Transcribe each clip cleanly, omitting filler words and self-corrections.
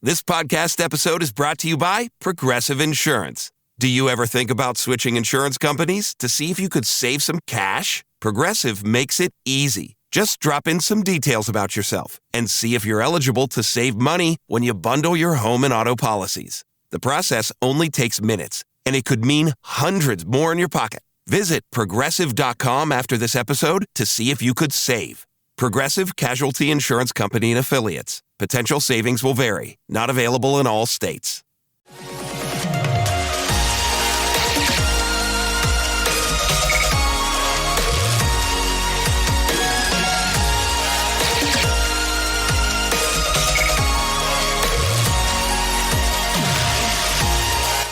This podcast episode is brought to you by Progressive Insurance. Do you ever think about switching insurance companies to see if you could save some cash? Progressive makes it easy. Just drop in some details about yourself and see if you're eligible to save money when you bundle your home and auto policies. The process only takes minutes, and it could mean hundreds more in your pocket. Visit Progressive.com after this episode to see if you could save. Progressive Casualty Insurance Company and Affiliates. Potential savings will vary. Not available in all states.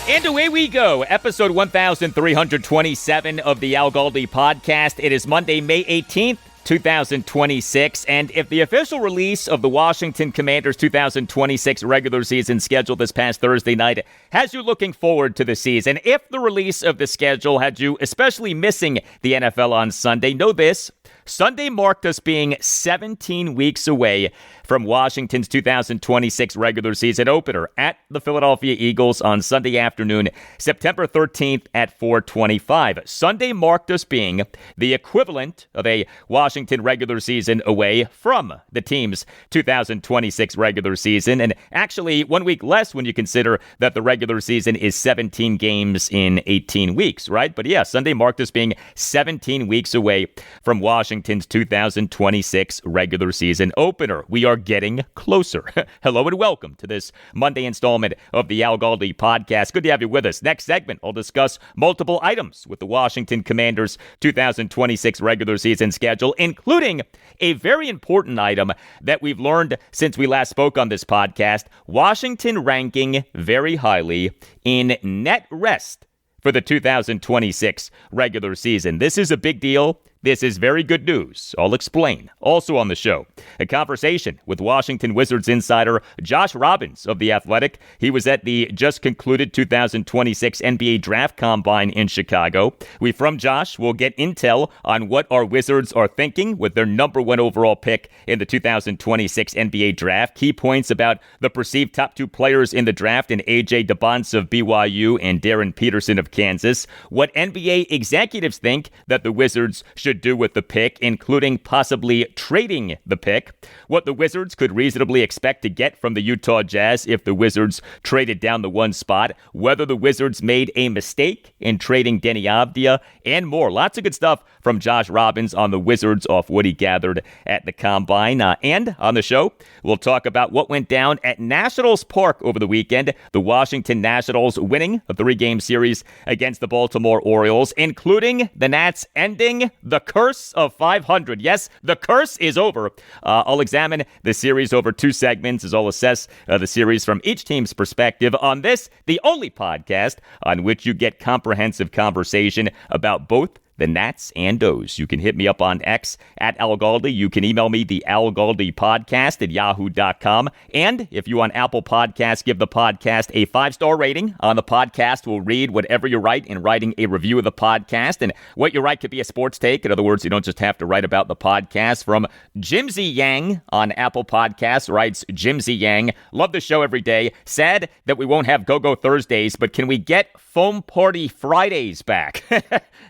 And away we go. Episode 1327 of the Al Galdi podcast. It is Monday, May 18th. 2026, and if the official release of the Washington Commanders 2026 regular season schedule this past Thursday night has you looking forward to the season, if the release of the schedule had you especially missing the NFL on Sunday, know this: Sunday marked us being 17 weeks away from Washington's 2026 regular season opener at the Philadelphia Eagles on Sunday afternoon, September 13th at 4:25. Sunday marked us being the equivalent of a Washington regular season away from the team's 2026 regular season, and actually 1 week less when you consider that the regular season is 17 games in 18 weeks, right? But yeah, Sunday marked us being 17 weeks away from Washington's 2026 regular season opener. We are getting closer. Hello and welcome to this Monday installment of the Al Galdi podcast. Good to have you with us. Next segment, I'll discuss multiple items with the Washington Commanders 2026 regular season schedule, including a very important item that we've learned since we last spoke on this podcast: Washington ranking very highly in net rest for the 2026 regular season. This is a big deal. This is very good news. I'll explain. Also on the show, a conversation with Washington Wizards insider Josh Robbins of The Athletic. He was at the just concluded 2026 NBA Draft Combine in Chicago. From Josh, we'll get intel on what our Wizards are thinking with their number one overall pick in the 2026 NBA Draft. Key points about the perceived top two players in the draft in Dybantsa of BYU and Darryn Peterson of Kansas. What NBA executives think that the Wizards should do with the pick, including possibly trading the pick. What the Wizards could reasonably expect to get from the Utah Jazz if the Wizards traded down the one spot. Whether the Wizards made a mistake in trading Deni Avdija, and more. Lots of good stuff from Josh Robbins on the Wizards off what he gathered at the Combine. And on the show, we'll talk about what went down at Nationals Park over the weekend. The Washington Nationals winning a 3-game series against the Baltimore Orioles, including the Nats ending the curse of 500. Yes, the curse is over. I'll examine the series over 2 segments as I'll assess the series from each team's perspective on this, the only podcast on which you get comprehensive conversation about both the Nats and O's. You can hit me up on X at Al Galdi. You can email me, the Al Galdi podcast at yahoo.com. And if you on Apple Podcasts, give the podcast a 5-star rating. On the podcast, we'll read whatever you write in writing a review of the podcast. And what you write could be a sports take. In other words, you don't just have to write about the podcast. From Jimsy Yang on Apple Podcasts writes, Jimsy Yang, love the show every day. Sad that we won't have Go-Go Thursdays, but can we get Foam Party Fridays back?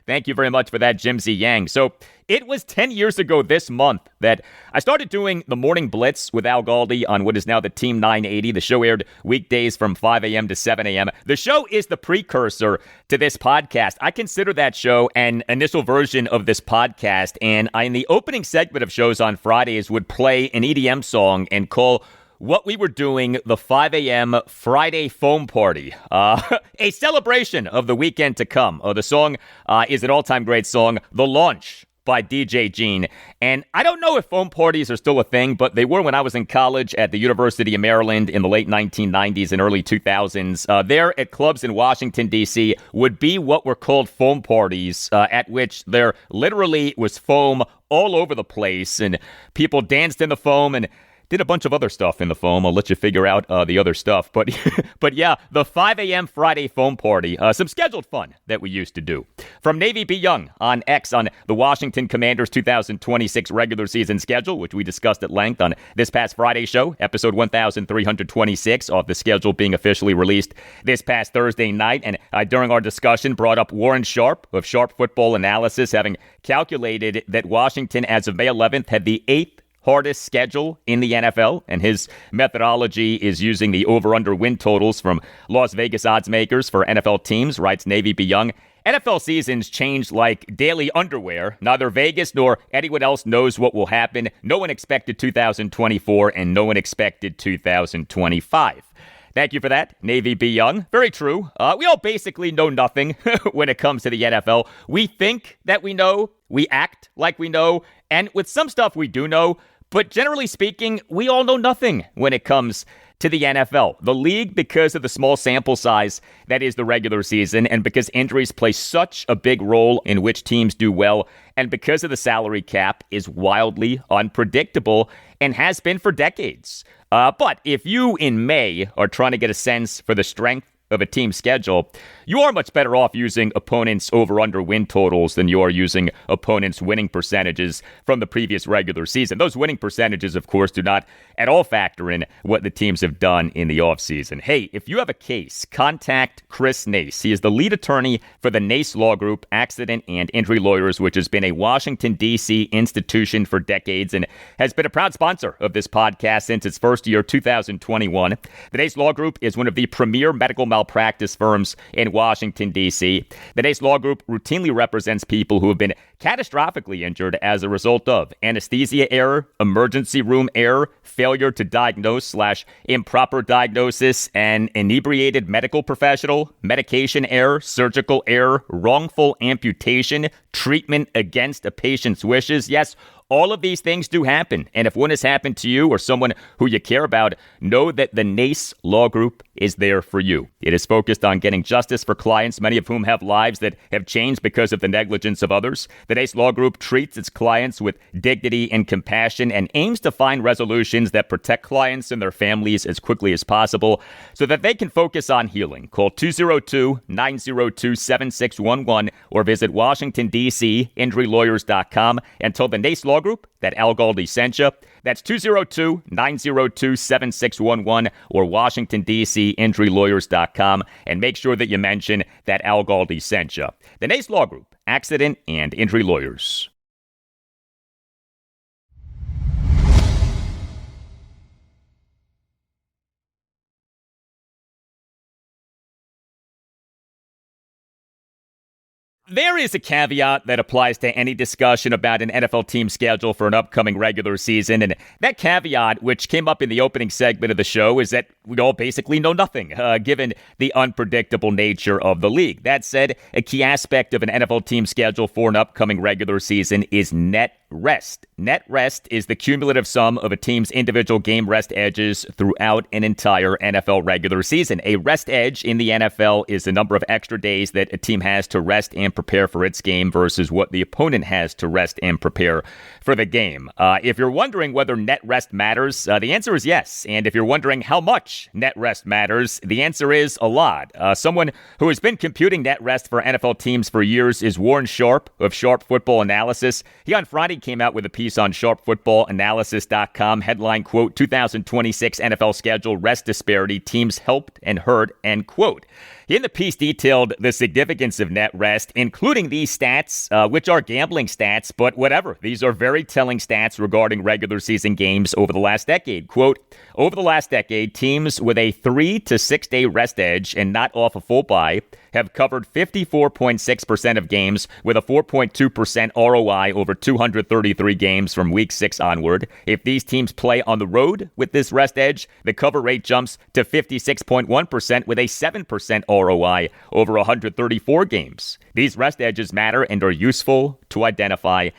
Thank you very much for that, Jimsy Yang. So it was 10 years ago this month that I started doing the Morning Blitz with Al Galdi on what is now the Team 980. The show aired weekdays from 5 a.m. to 7 a.m. The show is the precursor to this podcast. I consider that show an initial version of this podcast, and in the opening segment of shows on Fridays would play an EDM song and call what we were doing the 5 a.m. Friday Foam Party, a celebration of the weekend to come. The song is an all-time great song, The Launch by DJ Gene. And I don't know if foam parties are still a thing, but they were when I was in college at the University of Maryland in the late 1990s and early 2000s. There at clubs in Washington, D.C. would be what were called foam parties, at which there literally was foam all over the place, and people danced in the foam, and did a bunch of other stuff in the foam. I'll let you figure out the other stuff. But but yeah, the 5 a.m. Friday foam party, some scheduled fun that we used to do. From Navy B. Young on X on the Washington Commanders 2026 regular season schedule, which we discussed at length on this past Friday show, episode 1326, off the schedule being officially released this past Thursday night. And during our discussion, brought up Warren Sharp of Sharp Football Analysis, having calculated that Washington, as of May 11th, had the 8th hardest schedule in the NFL, and his methodology is using the over-under win totals from Las Vegas odds makers for NFL teams, writes Navy B. Young. NFL seasons change like daily underwear. Neither Vegas nor anyone else knows what will happen. No one expected 2024, and no one expected 2025. Thank you for that, Navy B. Young. Very true. We all basically know nothing when it comes to the NFL. We think that we know, we act like we know, and with some stuff we do know, but generally speaking, we all know nothing when it comes to the NFL. The league, because of the small sample size that is the regular season, and because injuries play such a big role in which teams do well, and because of the salary cap, is wildly unpredictable and has been for decades. But if you, in May, are trying to get a sense for the strength of a team's schedule, you are much better off using opponents' over-under win totals than you are using opponents' winning percentages from the previous regular season. Those winning percentages, of course, do not at all factor in what the teams have done in the offseason. Hey, if you have a case, contact Chris Nace. He is the lead attorney for the Nace Law Group, Accident and Injury Lawyers, which has been a Washington, D.C. institution for decades and has been a proud sponsor of this podcast since its first year, 2021. The Nace Law Group is one of the premier medical malpractice firms in Washington, D.C. The Nace Law Group routinely represents people who have been catastrophically injured as a result of anesthesia error, emergency room error, failure to diagnose/improper diagnosis, an inebriated medical professional, medication error, surgical error, wrongful amputation, treatment against a patient's wishes. Yes, all of these things do happen. And if one has happened to you or someone who you care about, know that the Nace Law Group is there for you. It is focused on getting justice for clients, many of whom have lives that have changed because of the negligence of others. The Nace Law Group treats its clients with dignity and compassion and aims to find resolutions that protect clients and their families as quickly as possible so that they can focus on healing. Call 202-902-7611 or visit WashingtonDCInjuryLawyers.com and tell the Nace Law Group that Al Galdi sent you. That's 202-902-7611 or WashingtonDCInjuryLawyers.com, and make sure that you mention that Al Galdi sent you. The Nace Law Group, Accident and Injury Lawyers. There is a caveat that applies to any discussion about an NFL team schedule for an upcoming regular season, and that caveat, which came up in the opening segment of the show, is that we all basically know nothing, given the unpredictable nature of the league. That said, a key aspect of an NFL team schedule for an upcoming regular season is net rest. Net rest is the cumulative sum of a team's individual game rest edges throughout an entire NFL regular season. A rest edge in the NFL is the number of extra days that a team has to rest and prepare for its game versus what the opponent has to rest and prepare for the game. If you're wondering whether net rest matters, the answer is yes. And if you're wondering how much net rest matters, the answer is a lot. Someone who has been computing net rest for NFL teams for years is Warren Sharp of Sharp Football Analysis. He on Friday came out with a piece on sharpfootballanalysis.com, headline, quote, 2026 NFL schedule rest disparity, teams helped and hurt, end quote. He in the piece detailed the significance of net rest, including these stats, which are gambling stats, but whatever. These are very telling stats regarding regular season games over the last decade. Quote, over the last decade, teams with a 3 to 6 day rest edge and not off a full bye have covered 54.6% of games with a 4.2% ROI over 233 games from week 6 onward. If these teams play on the road with this rest edge, the cover rate jumps to 56.1% with a 7% ROI over 134 games. These rest edges matter and are useful to identify,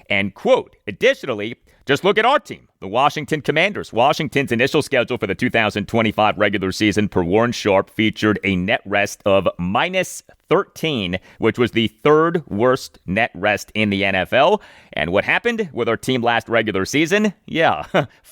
end quote. Additionally, Just look at our team, the Washington Commanders. Washington's initial schedule for the 2025 regular season per Warren Sharp featured a net rest of minus 13, which was the third worst net rest in the NFL. And what happened with our team last regular season? Yeah,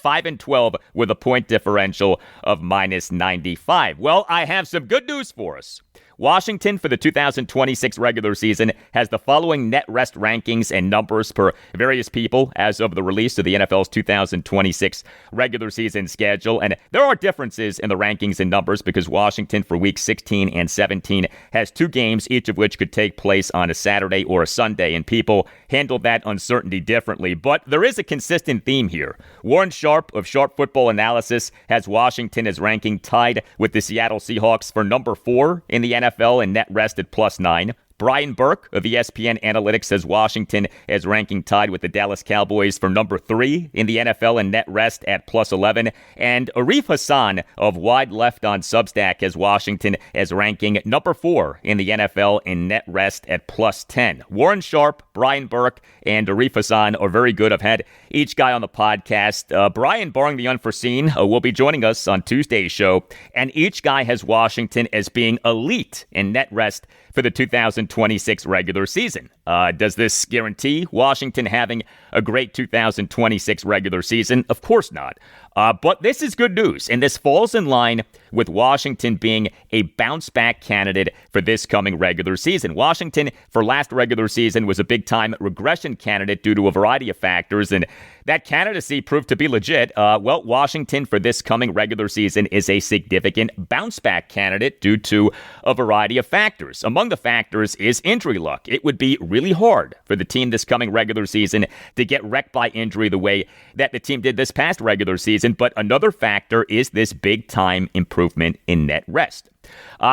5-12 with a point differential of minus 95. Well, I have some good news for us. Washington for the 2026 regular season has the following net rest rankings and numbers per various people as of the release of the NFL's 2026 regular season schedule. And there are differences in the rankings and numbers because Washington for weeks 16 and 17 has two games, each of which could take place on a Saturday or a Sunday, and people handle that uncertainty differently. But there is a consistent theme here. Warren Sharp of Sharp Football Analysis has Washington as ranking tied with the Seattle Seahawks for number 4 in the NFL in net rest at +9. Brian Burke of ESPN Analytics says Washington is ranking tied with the Dallas Cowboys for number 3 in the NFL in net rest at +11. And Arif Hassan of Wide Left on Substack has Washington as ranking number 4 in the NFL in net rest at +10. Warren Sharp, Brian Burke, and Arif Hassan are very good. I've had each guy on the podcast. Brian, barring the unforeseen, will be joining us on Tuesday's show. And each guy has Washington as being elite in net rest for the 2026 regular season. Does this guarantee Washington having a great 2026 regular season? Of course not. But this is good news, and this falls in line with Washington being a bounce-back candidate for this coming regular season. Washington, for last regular season, was a big-time regression candidate due to a variety of factors, and that candidacy proved to be legit. Washington, for this coming regular season, is a significant bounce-back candidate due to a variety of factors. Among the factors is injury luck. It would be really hard for the team this coming regular season to get wrecked by injury the way that the team did this past regular season. But another factor is this big-time improvement in net rest.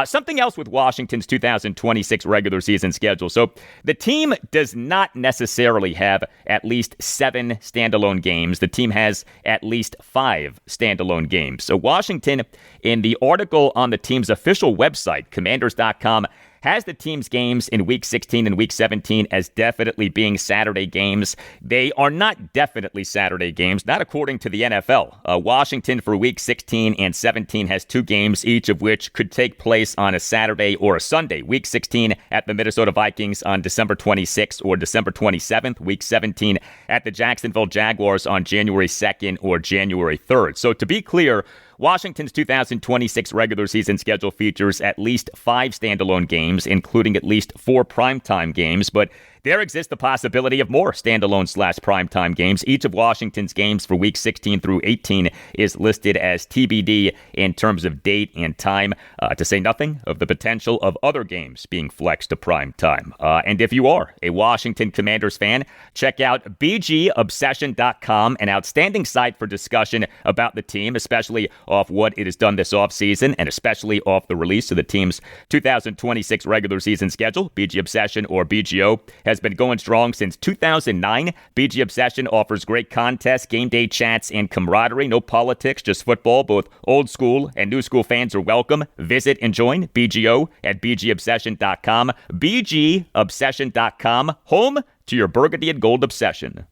Something else with Washington's 2026 regular season schedule. So the team does not necessarily have at least 7 standalone games. The team has at least 5 standalone games. So Washington, in the article on the team's official website, commanders.com, has the team's games in Week 16 and Week 17 as definitely being Saturday games. They are not definitely Saturday games, not according to the NFL. Washington for Week 16 and 17 has 2 games, each of which could take place on a Saturday or a Sunday. Week 16 at the Minnesota Vikings on December 26th or December 27th. Week 17 at the Jacksonville Jaguars on January 2nd or January 3rd. So to be clear, Washington's 2026 regular season schedule features at least 5 standalone games, including at least 4 primetime games, but there exists the possibility of more standalone/primetime games. Each of Washington's games for Week 16 through 18 is listed as TBD in terms of date and time, to say nothing of the potential of other games being flexed to primetime. And if you are a Washington Commanders fan, check out bgobsession.com, an outstanding site for discussion about the team, especially off what it has done this offseason and especially off the release of the team's 2026 regular season schedule. BG Obsession, or BGO, has been going strong since 2009. BG Obsession offers great contests, game day chats, and camaraderie. No politics, just football. Both old school and new school fans are welcome. Visit and join BGO at bgobsession.com. bgobsession.com, home to your burgundy and gold obsession.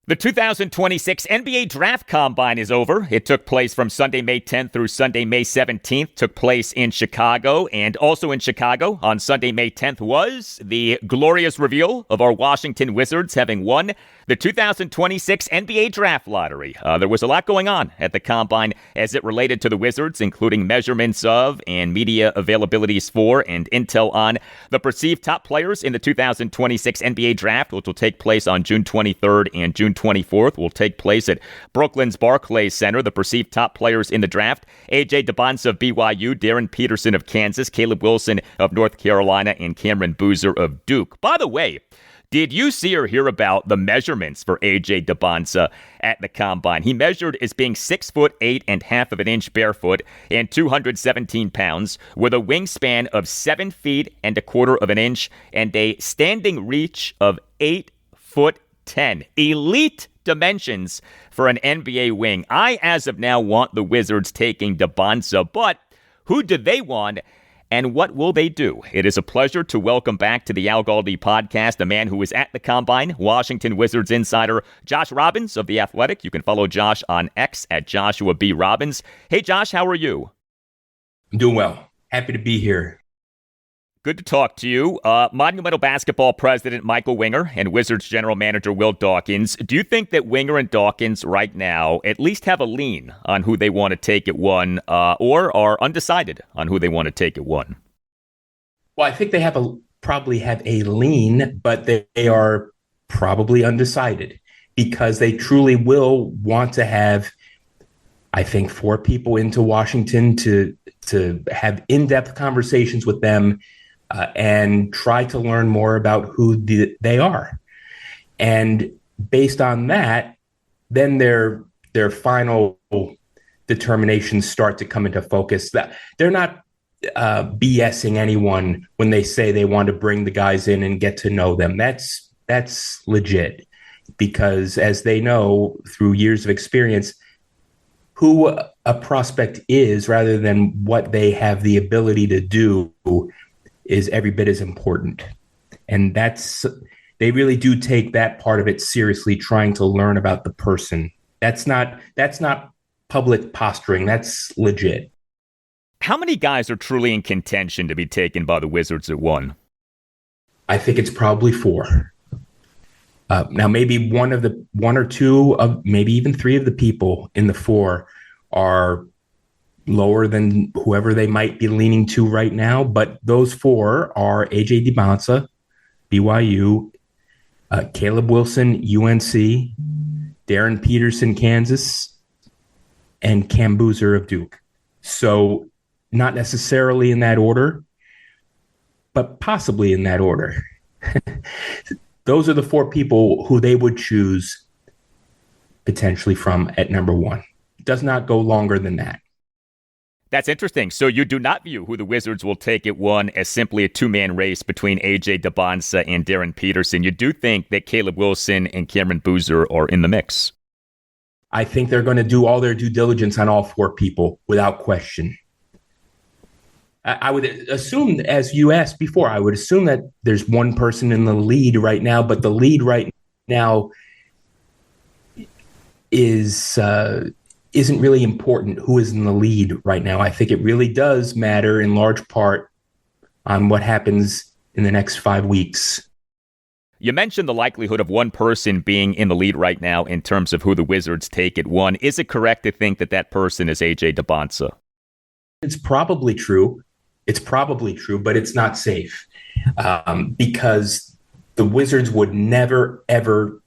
The 2026 NBA Draft Combine is over. It took place from Sunday, May 10th through Sunday, May 17th. Took place in Chicago. And also in Chicago on Sunday, May 10th was the glorious reveal of our Washington Wizards having won the 2026 NBA Draft Lottery. There was a lot going on at the Combine as it related to the Wizards, including measurements of and media availabilities for and intel on the perceived top players in the 2026 NBA Draft, which will take place on June 23rd and June 24th. Will take place at Brooklyn's Barclays Center. The perceived top players in the draft: A.J. Dybantsa of BYU, Darryn Peterson of Kansas, Caleb Wilson of North Carolina, and Cameron Boozer of Duke. By the way, did you see or hear about the measurements for A.J. Dybantsa at the Combine? He measured as being 6'8" and half of an inch barefoot and 217 pounds, with a wingspan of 7 feet and a quarter of an inch and a standing reach of 8'10". 10. Elite dimensions for an NBA wing. I, as of now, want the Wizards taking Dybantsa, but who do they want? And what will they do? It is a pleasure to welcome back to the Al Galdi podcast a man who was at the Combine, Washington Wizards insider Josh Robbins of The Athletic. You can follow Josh on X at Joshua B. Robbins. Hey, Josh, how are you? I'm doing well. Happy to be here. Good to talk to you. Monumental Basketball president Michael Winger and Wizards general manager Will Dawkins. Do you think that Winger and Dawkins right now at least have a lean on who they want to take at one or are undecided on who they want to take at one? Well, I think they probably have a lean, but they are probably undecided because they truly will want to have, I think, 4 people into Washington to have in-depth conversations with them and try to learn more about who they are. And based on that, then their final determinations start to come into focus. That they're not BSing anyone when they say they want to bring the guys in and get to know them. That's legit, because as they know through years of experience, who a prospect is rather than what they have the ability to do is every bit as important. And they really do take that part of it seriously, trying to learn about the person. That's not public posturing. That's legit. How many guys are truly in contention to be taken by the Wizards at one? I think it's probably 4. Now, maybe one or two of maybe even 3 of the people in the 4 are lower than whoever they might be leaning to right now. But those 4 are AJ Dybantsa, BYU, Caleb Wilson, UNC, Darryn Peterson, Kansas, and Cam Boozer of Duke. So not necessarily in that order, but possibly in that order. Those are the 4 people who they would choose potentially from at number 1. It does not go longer than that. That's interesting. So you do not view who the Wizards will take at 1 as simply a 2-man race between AJ Dybantsa and Darryn Peterson. You do think that Caleb Wilson and Cameron Boozer are in the mix. I think they're going to do all their due diligence on all 4 people without question. I would assume, as you asked before, I would assume that there's one person in the lead right now, but the lead right now isn't really important. Who is in the lead right now? I think it really does matter in large part on what happens in the next 5 weeks. You mentioned the likelihood of one person being in the lead right now in terms of who the Wizards take at 1. Is it correct to think that person is AJ Dybantsa? It's probably true. But it's not safe because the Wizards would never, ever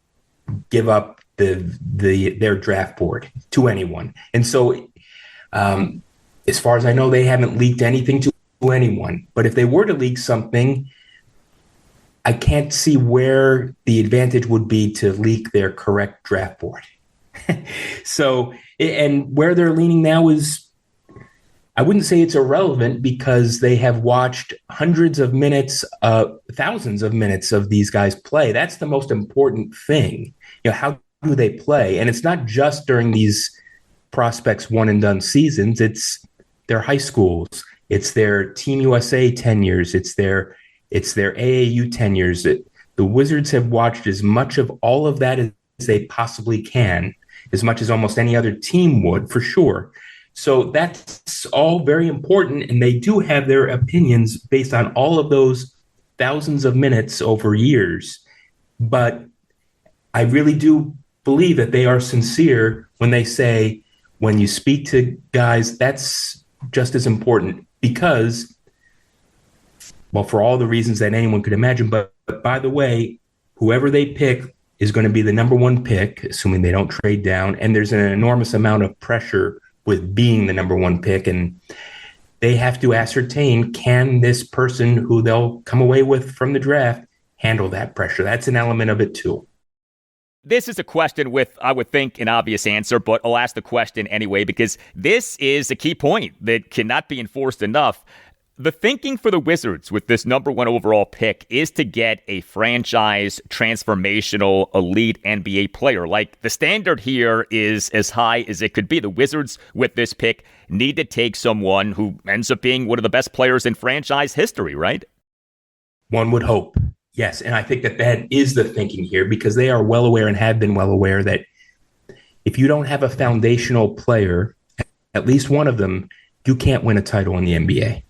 give up their draft board to anyone. And so as far as I know, they haven't leaked anything to anyone. But if they were to leak something, I can't see where the advantage would be to leak their correct draft board. So, and where they're leaning now is, I wouldn't say it's irrelevant because they have watched hundreds of minutes, thousands of minutes of these guys play. That's the most important thing. How do they play? And it's not just during these prospects one and done seasons. It's their high schools. It's their Team USA tenures. It's their AAU tenures. The Wizards have watched as much of all of that as they possibly can, as much as almost any other team would, for sure. So that's all very important, and they do have their opinions based on all of those thousands of minutes over years. But I really do believe that they are sincere when they say, when you speak to guys, that's just as important because, well, for all the reasons that anyone could imagine. But by the way, whoever they pick is going to be the number 1 pick, assuming they don't trade down. And there's an enormous amount of pressure with being the number 1 pick, and they have to ascertain, can this person who they'll come away with from the draft handle that pressure? That's an element of it too. This is a question with, I would think, an obvious answer, but I'll ask the question anyway because this is a key point that cannot be enforced enough. The thinking for the Wizards with this number one overall pick is to get a franchise, transformational, elite NBA player. Like, the standard here is as high as it could be. The Wizards, with this pick, need to take someone who ends up being one of the best players in franchise history, right? One would hope, yes. And I think that is the thinking here, because they are well aware and have been well aware that if you don't have a foundational player, at least one of them, you can't win a title in the NBA.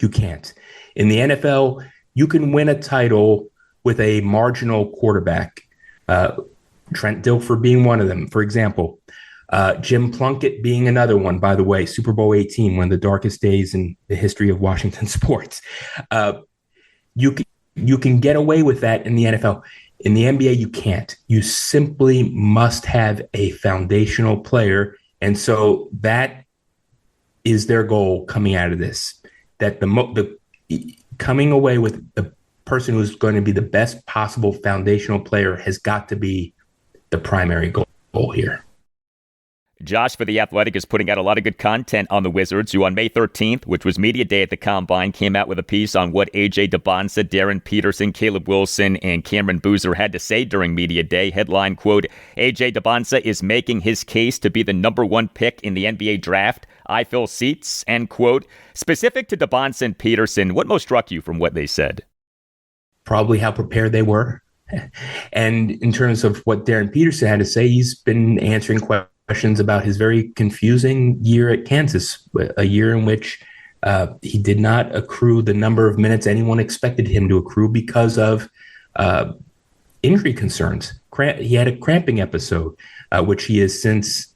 You can't. In the NFL, you can win a title with a marginal quarterback. Trent Dilfer being one of them, for example. Jim Plunkett being another one, by the way. Super Bowl 18, one of the darkest days in the history of Washington sports. You can get away with that in the NFL. In the NBA, you can't. You simply must have a foundational player. And so that is their goal coming out of this. That the coming away with the person who's going to be the best possible foundational player has got to be the primary goal here. Josh for The Athletic is putting out a lot of good content on the Wizards, who on May 13th, which was media day at the Combine, came out with a piece on what A.J. Dybantsa, Darryn Peterson, Caleb Wilson, and Cameron Boozer had to say during media day. Headline, quote, A.J. Dybantsa is making his case to be the number one pick in the NBA draft. I fill seats, end quote. Specific to Dybantsa and Peterson, what most struck you from what they said? Probably how prepared they were. And in terms of what Darryn Peterson had to say, he's been answering questions about his very confusing year at Kansas, a year in which he did not accrue the number of minutes anyone expected him to accrue because of injury concerns. He had a cramping episode, which he has since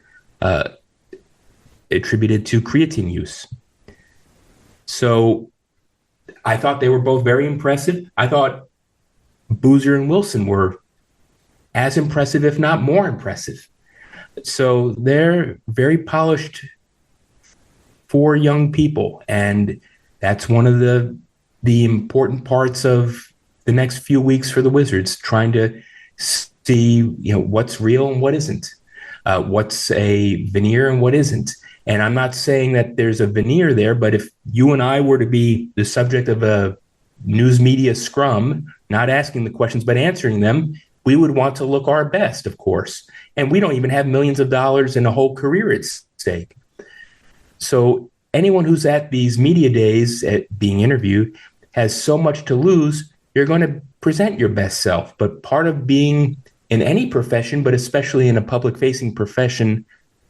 attributed to creatine use. So I thought they were both very impressive. I thought Boozer and Wilson were as impressive, if not more impressive. So they're very polished for young people. And that's one of the important parts of the next few weeks for the Wizards, trying to see, what's real and what isn't, what's a veneer and what isn't. And I'm not saying that there's a veneer there, but if you and I were to be the subject of a news media scrum, not asking the questions, but answering them, we would want to look our best, of course. And we don't even have millions of dollars and a whole career at stake. So anyone who's at these media days being interviewed has so much to lose. You're going to present your best self. But part of being in any profession, but especially in a public-facing profession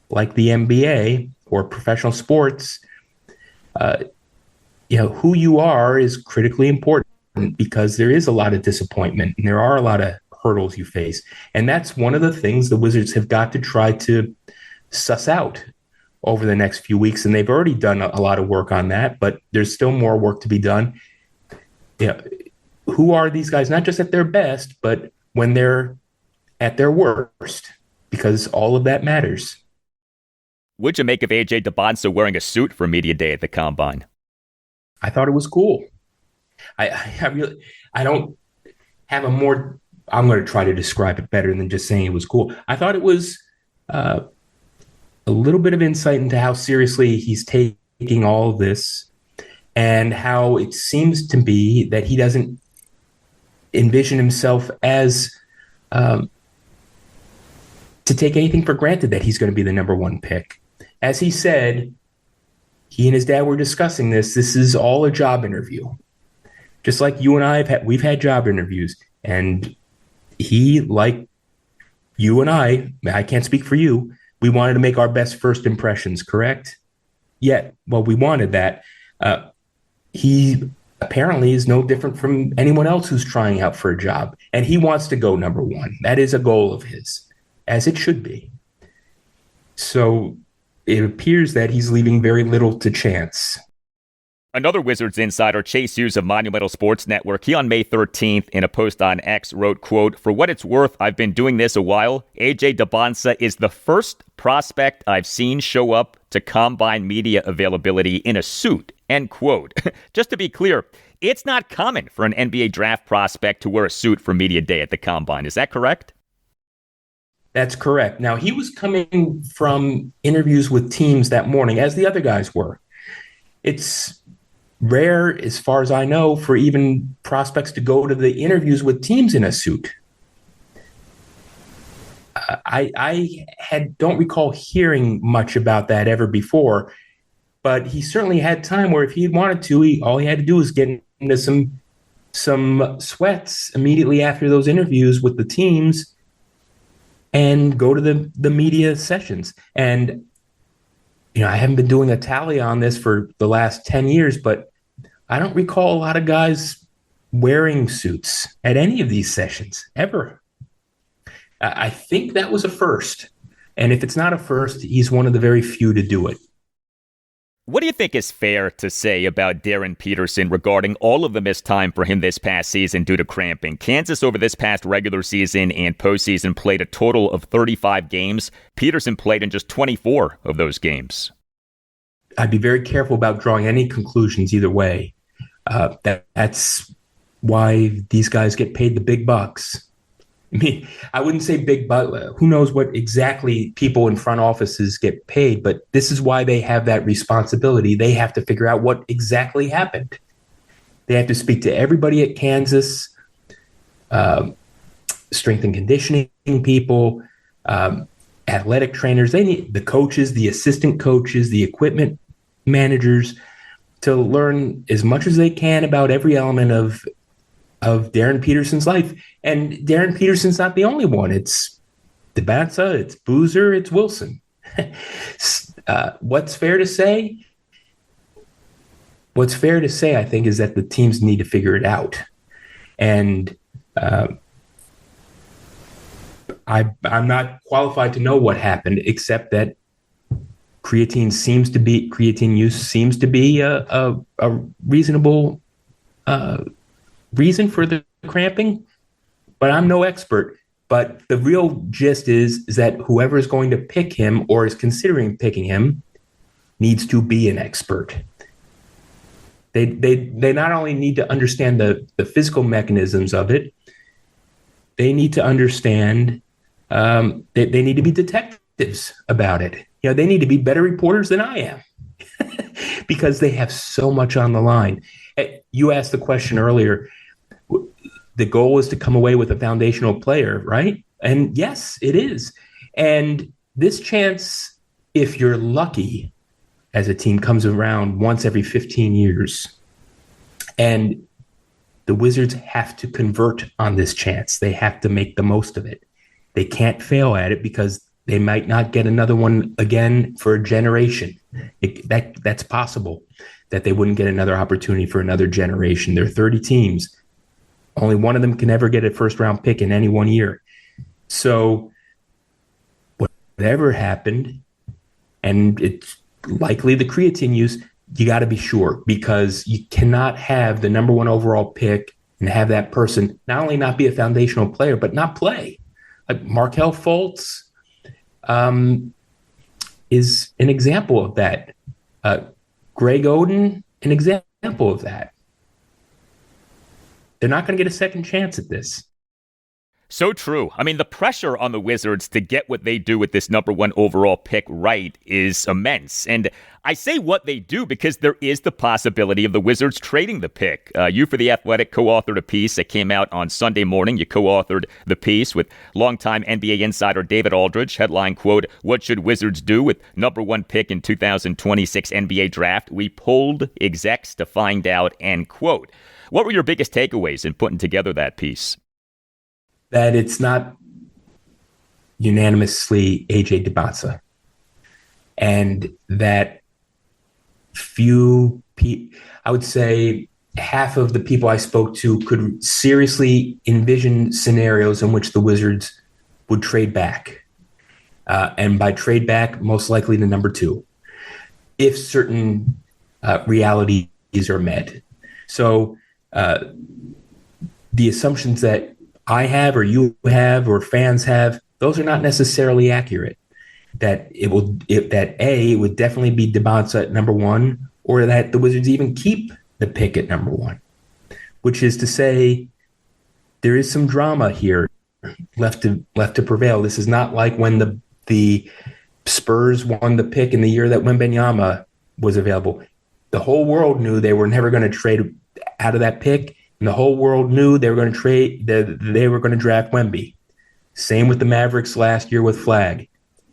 like the NBA or professional sports, who you are is critically important, because there is a lot of disappointment and there are a lot of hurdles you face. And that's one of the things the Wizards have got to try to suss out over the next few weeks. And they've already done a lot of work on that, but there's still more work to be done. Who are these guys, not just at their best, but when they're at their worst, because all of that matters. What'd you make of A.J. Dybantsa wearing a suit for media day at the Combine? I thought it was cool. I don't have a more, I'm going to try to describe it better than just saying it was cool. I thought it was a little bit of insight into how seriously he's taking all of this, and how it seems to be that he doesn't envision himself as to take anything for granted that he's going to be the number one pick. As he said, he and his dad were discussing this. This is all a job interview. Just like you and I we've had job interviews, and he, like you and I can't speak for you, we wanted to make our best first impressions, correct? Yet, well, we wanted that. He apparently is no different from anyone else who's trying out for a job, and he wants to go number one. That is a goal of his, as it should be. So it appears that he's leaving very little to chance. Another Wizards insider, Chase Hughes of Monumental Sports Network, he on May 13th in a post on X wrote, quote, "For what it's worth, I've been doing this a while. A.J. Dybantsa is the first prospect I've seen show up to Combine media availability in a suit," end quote. Just to be clear, it's not common for an NBA draft prospect to wear a suit for media day at the Combine. Is that correct? That's correct. Now, he was coming from interviews with teams that morning, as the other guys were. It's rare, as far as I know, for even prospects to go to the interviews with teams in a suit. I don't recall hearing much about that ever before, but he certainly had time where if he wanted to, all he had to do was get into some sweats immediately after those interviews with the teams and go to the media sessions. And, I haven't been doing a tally on this for the last 10 years, but I don't recall a lot of guys wearing suits at any of these sessions ever. I think that was a first. And if it's not a first, he's one of the very few to do it. What do you think is fair to say about Darryn Peterson regarding all of the missed time for him this past season due to cramping? Kansas over this past regular season and postseason played a total of 35 games. Peterson played in just 24 of those games. I'd be very careful about drawing any conclusions either way. That's why these guys get paid the big bucks. I mean, I wouldn't say big, but who knows what exactly people in front offices get paid, but this is why they have that responsibility. They have to figure out what exactly happened. They have to speak to everybody at Kansas, strength and conditioning people, athletic trainers. They need the coaches, the assistant coaches, the equipment managers to learn as much as they can about every element of Darryn Peterson's life. And Darryn Peterson's not the only one. It's Dybantsa, it's Boozer, it's Wilson. What's fair to say? What's fair to say, I think, is that the teams need to figure it out. And I'm not qualified to know what happened, except that creatine use seems to be a reasonable reason for the cramping, but I'm no expert. But the real gist is that whoever is going to pick him or is considering picking him needs to be an expert. They not only need to understand the physical mechanisms of it, they need to understand, they need to be detectives about it. They need to be better reporters than I am because they have so much on the line. You asked the question earlier, the goal is to come away with a foundational player, right? And yes, it is. And this chance, if you're lucky, as a team, comes around once every 15 years. And the Wizards have to convert on this chance. They have to make the most of it. They can't fail at it because they might not get another one again for a generation. That's possible, that they wouldn't get another opportunity for another generation. There are 30 teams. Only one of them can ever get a first-round pick in any one year. So whatever happened, and it's likely the creatine use, you got to be sure, because you cannot have the number one overall pick and have that person not only not be a foundational player, but not play. Like Markelle Fultz is an example of that. Greg Oden, an example of that. They're not going to get a second chance at this. So true. I mean, the pressure on the Wizards to get what they do with this number one overall pick right is immense. And I say what they do because there is the possibility of the Wizards trading the pick. You, for The Athletic, co-authored a piece that came out on Sunday morning. You co-authored the piece with longtime NBA insider David Aldridge. Headline, quote, "What should Wizards do with number one pick in 2026 NBA draft? We polled execs to find out," end quote. What were your biggest takeaways in putting together that piece? That it's not unanimously A.J. Dybantsa, and that I would say half of the people I spoke to could seriously envision scenarios in which the Wizards would trade back. And by trade back, most likely to number two, if certain realities are met. So the assumptions that I have or you have or fans have, those are not necessarily accurate. That it would definitely be Dybantsa at number one, or that the Wizards even keep the pick at number one, which is to say there is some drama here left to prevail. This is not like when the Spurs won the pick in the year that Wembanyama was available. The whole world knew they were never going to trade out of that pick, and the whole world knew they were going to they were going to draft Wemby. Same with the Mavericks last year with Flagg.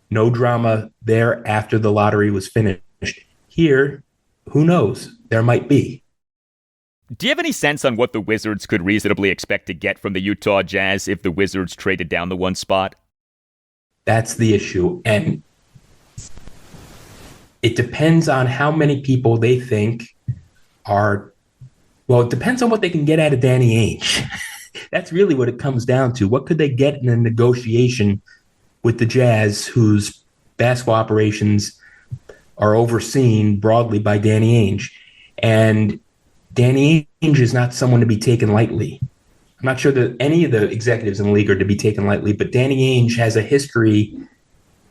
No drama there after the lottery was finished. Here, who knows? There might be. Do you have any sense on what the Wizards could reasonably expect to get from the Utah Jazz if the Wizards traded down the one spot? That's the issue. And it depends on how many people they think are, well, it depends on what they can get out of Danny Ainge. That's really what it comes down to. What could they get in a negotiation with the Jazz, whose basketball operations are overseen broadly by Danny Ainge? And Danny Ainge is not someone to be taken lightly. I'm not sure that any of the executives in the league are to be taken lightly, but Danny Ainge has a history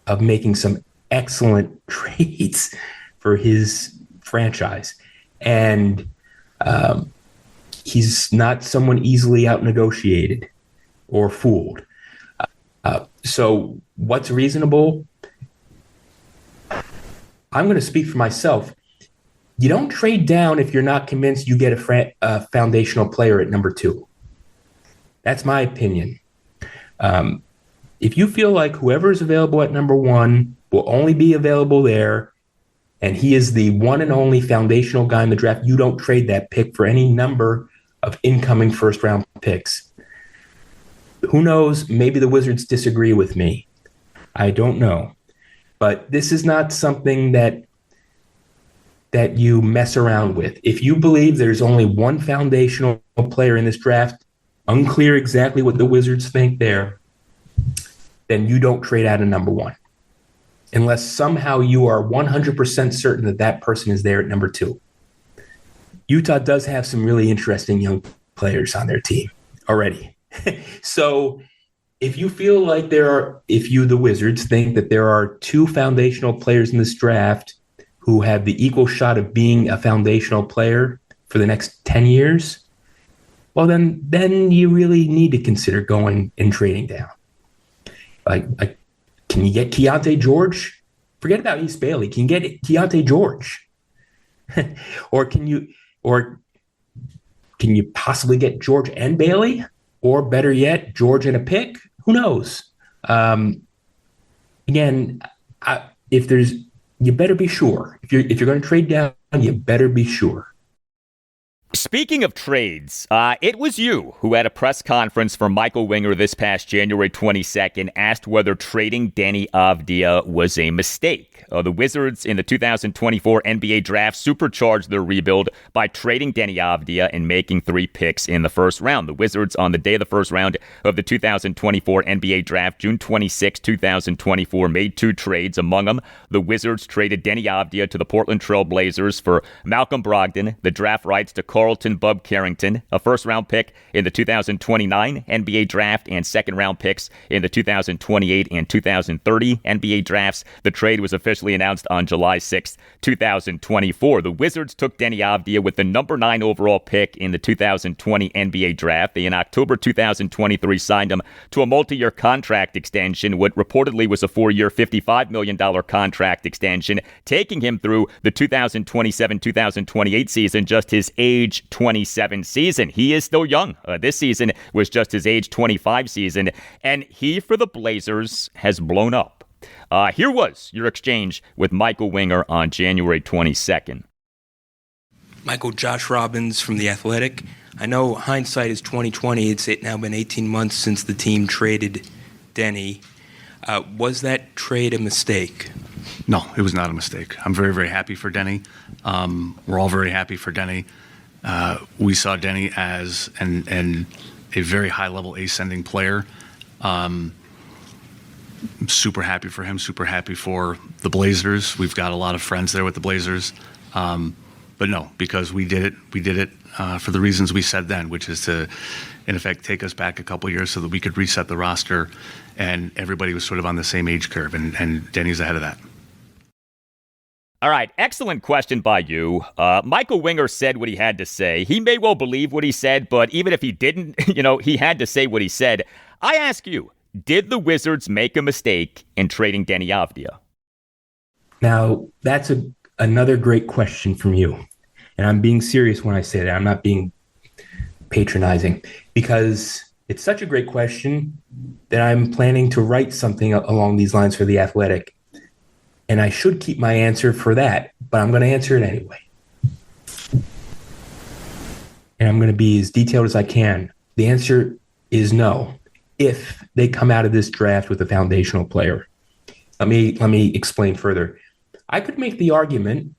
of making some excellent trades for his franchise. And he's not someone easily out-negotiated or fooled. So what's reasonable? I'm going to speak for myself. You don't trade down if you're not convinced you get a foundational player at number 2. That's my opinion. If you feel like whoever is available at number 1 will only be available there, and he is the one and only foundational guy in the draft, you don't trade that pick for any number of incoming first-round picks. Who knows? Maybe the Wizards disagree with me. I don't know. But this is not something that you mess around with. If you believe there's only one foundational player in this draft, unclear exactly what the Wizards think there, then you don't trade out of number 1. Unless somehow you are 100% certain that that person is there at number 2. Utah does have some really interesting young players on their team already. So if you feel like the Wizards think that there are 2 foundational players in this draft who have the equal shot of being a foundational player for the next 10 years, well, then you really need to consider going and trading down. Like, can you get Keontae George? Forget about East Bailey. Can you get Keontae George? or can you possibly get George and Bailey? Or better yet, George and a pick? Who knows? Again, you better be sure. If you're going to trade down, you better be sure. Speaking of trades, it was you who at a press conference for Michael Winger this past January 22nd asked whether trading Deni Avdija was a mistake. The Wizards in the 2024 NBA draft supercharged their rebuild by trading Deni Avdija and making 3 picks in the first round. The Wizards, on the day of the first round of the 2024 NBA draft, June 26, 2024, made 2 trades. Among them, the Wizards traded Deni Avdija to the Portland Trail Blazers for Malcolm Brogdon, the draft rights to Carlton Bub Carrington, a first-round pick in the 2029 NBA draft, and second-round picks in the 2028 and 2030 NBA drafts. The trade was officially announced on July 6, 2024. The Wizards took Deni Avdija with the number 9 overall pick in the 2020 NBA draft. They, in October 2023, signed him to a multi-year contract extension, what reportedly was a 4-year, $55 million contract extension, taking him through the 2027-2028 season, just his age 27 season. He is still young. This season was just his age 25 season, and he, for the Blazers, has blown up. Here was your exchange with Michael Winger on January 22nd. Michael, Josh Robbins from The Athletic. I know hindsight is 2020. It's now been 18 months since the team traded Deni. Was that trade a mistake? No, it was not a mistake. I'm very, very happy for Deni. We're all very happy for Deni. We saw Deni as a very high-level ascending player. Super happy for him, super happy for the Blazers. We've got a lot of friends there with the Blazers. But no, because we did it for the reasons we said then, which is to, in effect, take us back a couple years so that we could reset the roster and everybody was sort of on the same age curve, and Deni's ahead of that. All right, excellent question by you. Michael Winger said what he had to say. He may well believe what he said, but even if he didn't, he had to say what he said. I ask you, did the Wizards make a mistake in trading Deni Avdija? Now, that's another great question from you. And I'm being serious when I say that. I'm not being patronizing, because it's such a great question that I'm planning to write something along these lines for The Athletic. And I should keep my answer for that, but I'm going to answer it anyway. And I'm going to be as detailed as I can. The answer is no, if they come out of this draft with a foundational player. Let me explain further. I could make the argument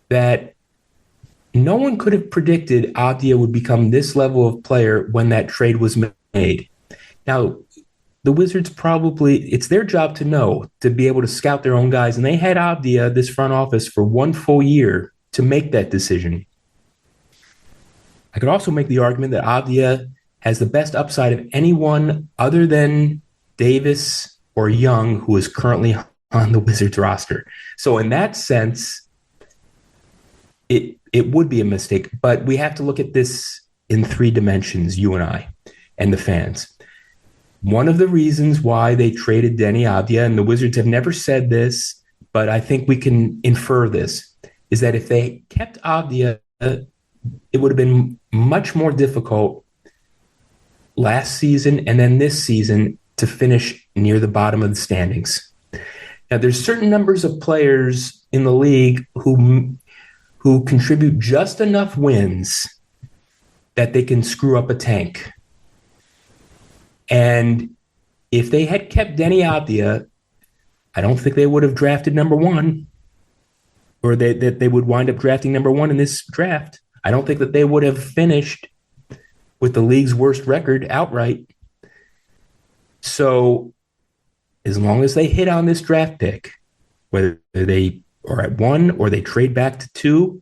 that no one could have predicted Avdija would become this level of player when that trade was made. Now, the Wizards it's their job to know, to be able to scout their own guys. And they had Avdija, this front office, for 1 full year to make that decision. I could also make the argument that Avdija has the best upside of anyone other than Davis or Young, who is currently on the Wizards roster. So in that sense, it would be a mistake, but we have to look at this in 3 dimensions, you and I, and the fans. One of the reasons why they traded Deni Avdija, and the Wizards have never said this, but I think we can infer this, is that if they kept Avdija, it would have been much more difficult last season and then this season to finish near the bottom of the standings. Now, there's certain numbers of players in the league who contribute just enough wins that they can screw up a tank. And if they had kept Deni Avdija, I don't think they would have drafted number 1, or that they would wind up drafting number 1 in this draft. I don't think that they would have finished with the league's worst record outright. So as long as they hit on this draft pick, whether they are at 1 or they trade back to 2,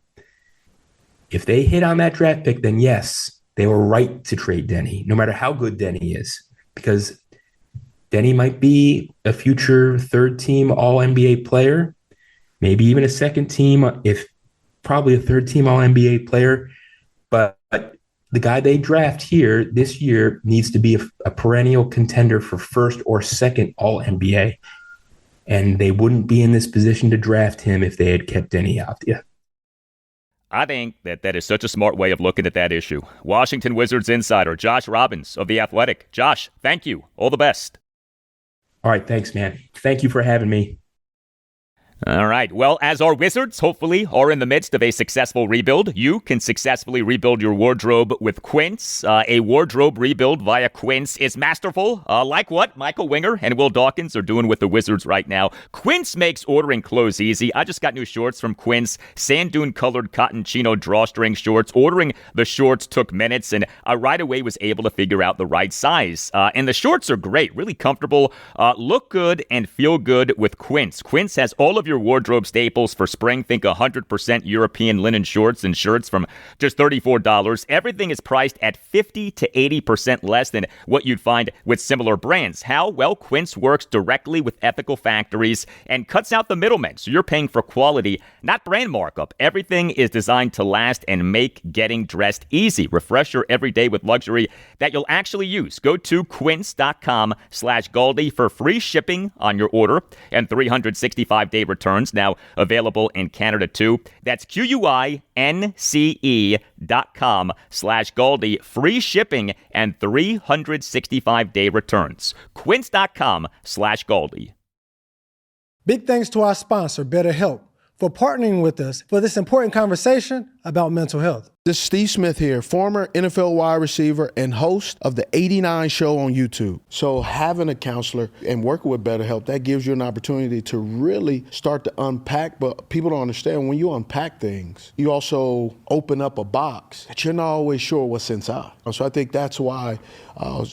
if they hit on that draft pick, then yes, they were right to trade Deni, no matter how good Deni is, because Deni might be a future 3rd-team All-NBA player, maybe even a 2nd-team, probably a 3rd-team All-NBA player. But the guy they draft here this year needs to be a perennial contender for 1st or 2nd All-NBA. And they wouldn't be in this position to draft him if they had kept Deni Avdija. I think that is such a smart way of looking at that issue. Washington Wizards insider Josh Robbins of The Athletic. Josh, thank you. All the best. All right, thanks, man. Thank you for having me. All right. Well, as our Wizards hopefully are in the midst of a successful rebuild, you can successfully rebuild your wardrobe with Quince. A wardrobe rebuild via Quince is masterful, like what Michael Winger and Will Dawkins are doing with the Wizards right now. Quince makes ordering clothes easy. I just got new shorts from Quince, sand dune colored cotton chino drawstring shorts. Ordering the shorts took minutes, and I right away was able to figure out the right size. And the shorts are great, really comfortable, look good, and feel good with Quince. Quince has all of your wardrobe staples for spring. Think 100% European linen shorts and shirts from just $34. Everything is priced at 50 to 80% less than what you'd find with similar brands. How? Well, Quince works directly with ethical factories and cuts out the middlemen. So you're paying for quality, not brand markup. Everything is designed to last and make getting dressed easy. Refresh your everyday with luxury that you'll actually use. Go to quince.com/Galdi for free shipping on your order and 365-day returns, now available in Canada too. That's QUINCE.com/Galdi. Free shipping and 365-day returns. Quince.com/Galdi. Big thanks to our sponsor, BetterHelp, for partnering with us for this important conversation about mental health. This is Steve Smith here, former NFL wide receiver and host of the 89 show on YouTube. So having a counselor and working with BetterHelp, that gives you an opportunity to really start to unpack. But people don't understand, when you unpack things, you also open up a box that you're not always sure what's inside. So I think that's why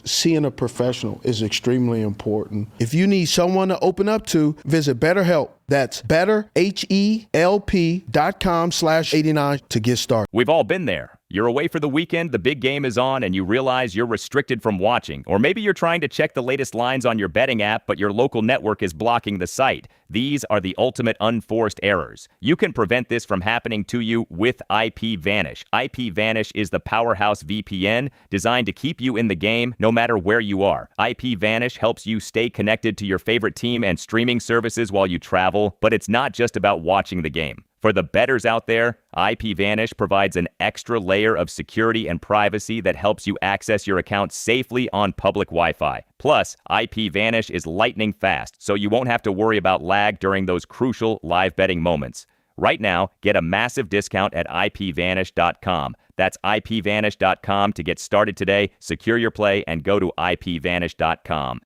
seeing a professional is extremely important. If you need someone to open up to, visit BetterHelp. That's betterhelp.com/89 to get started. We've all been there. You're away for the weekend, the big game is on, and you realize you're restricted from watching. Or maybe you're trying to check the latest lines on your betting app, but your local network is blocking the site. These are the ultimate unforced errors. You can prevent this from happening to you with IPVanish. IPVanish is the powerhouse VPN designed to keep you in the game no matter where you are. IPVanish helps you stay connected to your favorite team and streaming services while you travel, but it's not just about watching the game. For For the bettors out there, IPVanish provides an extra layer of security and privacy that helps you access your account safely on public Wi-Fi. Plus, IPVanish is lightning fast, so you won't have to worry about lag during those crucial live betting moments. Right now, get a massive discount at IPVanish.com. That's IPVanish.com to get started today. Secure your play and go to IPVanish.com.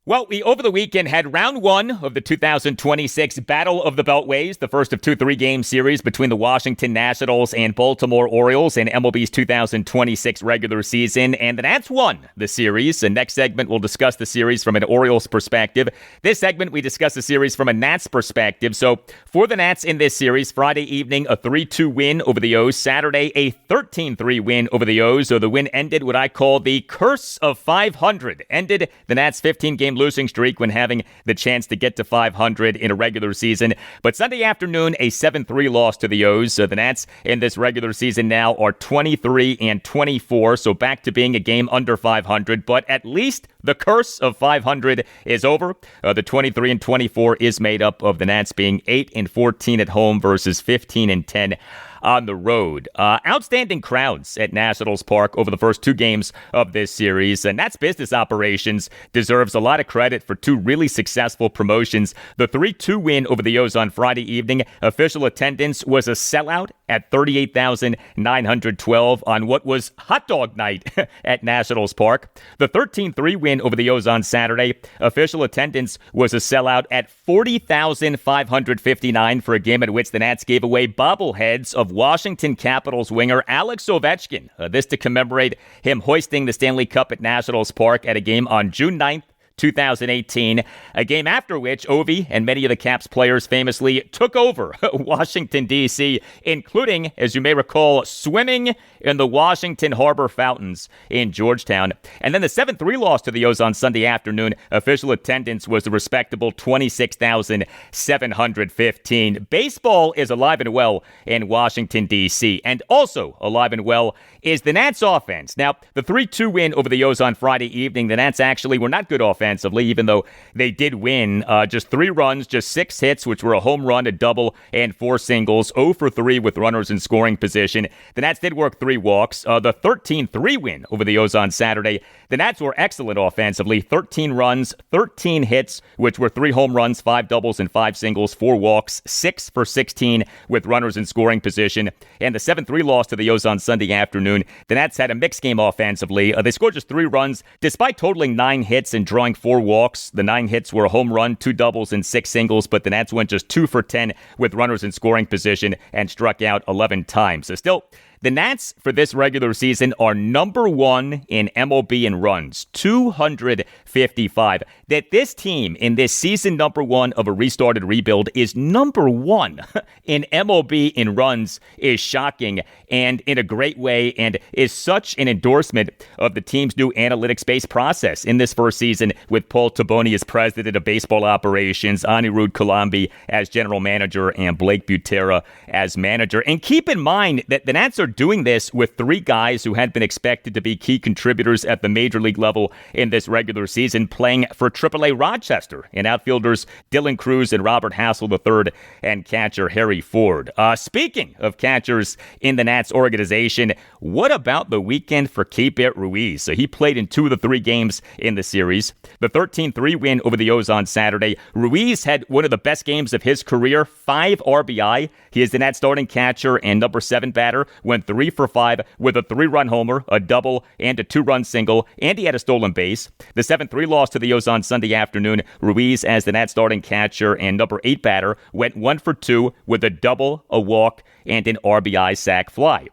Well, we over the weekend had round one of the 2026 Battle of the Beltways, the first of 2 3-game series between the Washington Nationals and Baltimore Orioles in MLB's 2026 regular season. And the Nats won the series. The next segment, we'll discuss the series from an Orioles perspective. This segment, we discuss the series from a Nats perspective. So for the Nats in this series, Friday evening, a 3-2 win over the O's. Saturday, a 13-3 win over the O's. So the win ended what I call the curse of 500. Ended the Nats' 15-game losing streak when having the chance to get to 500 in a regular season. But Sunday afternoon, a 7-3 loss to the O's. So the Nats in this regular season now are 23-24. So back to being a game under 500. But at least the curse of 500 is over. The 23-24 is made up of the Nats being 8-14 at home versus 15-10 on the road. Outstanding crowds at Nationals Park over the first 2 games of this series. And Nats business operations deserves a lot of credit for 2 really successful promotions. The 3-2 win over the O's on Friday evening. Official attendance was a sellout at 38,912 on what was hot dog night at Nationals Park. The 13-3 win over the O's on Saturday. Official attendance was a sellout at 40,559 for a game at which the Nats gave away bobbleheads of Washington Capitals winger Alex Ovechkin. This to commemorate him hoisting the Stanley Cup at Nationals Park at a game on June 9th, 2018, a game after which Ovi and many of the Caps players famously took over Washington, D.C., including, as you may recall, swimming in the Washington Harbor fountains in Georgetown. And then the 7-3 loss to the O's on Sunday afternoon. Official attendance was a respectable 26,715. Baseball is alive and well in Washington, D.C., and also alive and well is the Nats offense. Now, the 3-2 win over the O's on Friday evening, the Nats actually were not good offensively, even though they did win. Just 3 runs, just 6 hits, which were a home run, a double, and 4 singles. 0 for 3 with runners in scoring position. The Nats did work 3 walks. The 13-3 win over the O's on Saturday, the Nats were excellent offensively. 13 runs, 13 hits, which were 3 home runs, 5 doubles, and 5 singles, 4 walks, 6 for 16 with runners in scoring position. And the 7-3 loss to the O's on Sunday afternoon, the Nats had a mixed game offensively. They scored just 3 runs, despite totaling 9 hits and drawing 4 walks. The 9 hits were a home run, 2 doubles, and 6 singles, but the Nats went just 2 for 10 with runners in scoring position and struck out 11 times. So still, the Nats for this regular season are number 1 in MLB in runs, 255. That this team in this season number 1 of a restarted rebuild is number 1 in MLB in runs is shocking and in a great way, and is such an endorsement of the team's new analytics-based process in this first season with Paul Taboni as president of baseball operations, Anirudh Kalambi as general manager, and Blake Butera as manager. And keep in mind that the Nats are doing this with 3 guys who had been expected to be key contributors at the major league level in this regular season, playing for AAA Rochester, and outfielders Dylan Cruz and Robert Hassel III, and catcher Harry Ford. Speaking of catchers in the Nats organization, what about the weekend for Keibert Ruiz? So he played in 2 of the 3 games in the series. The 13-3 win over the O's on Saturday. Ruiz had one of the best games of his career, 5 RBI. He is the Nats starting catcher and number 7 batter, went 3 for 5 with a 3-run homer, a double, and a 2-run single, and he had a stolen base. The 7-3 loss to the O's on Sunday afternoon. Ruiz, as the Nats starting catcher and number 8 batter, went 1 for 2 with a double, a walk, and an RBI sac fly.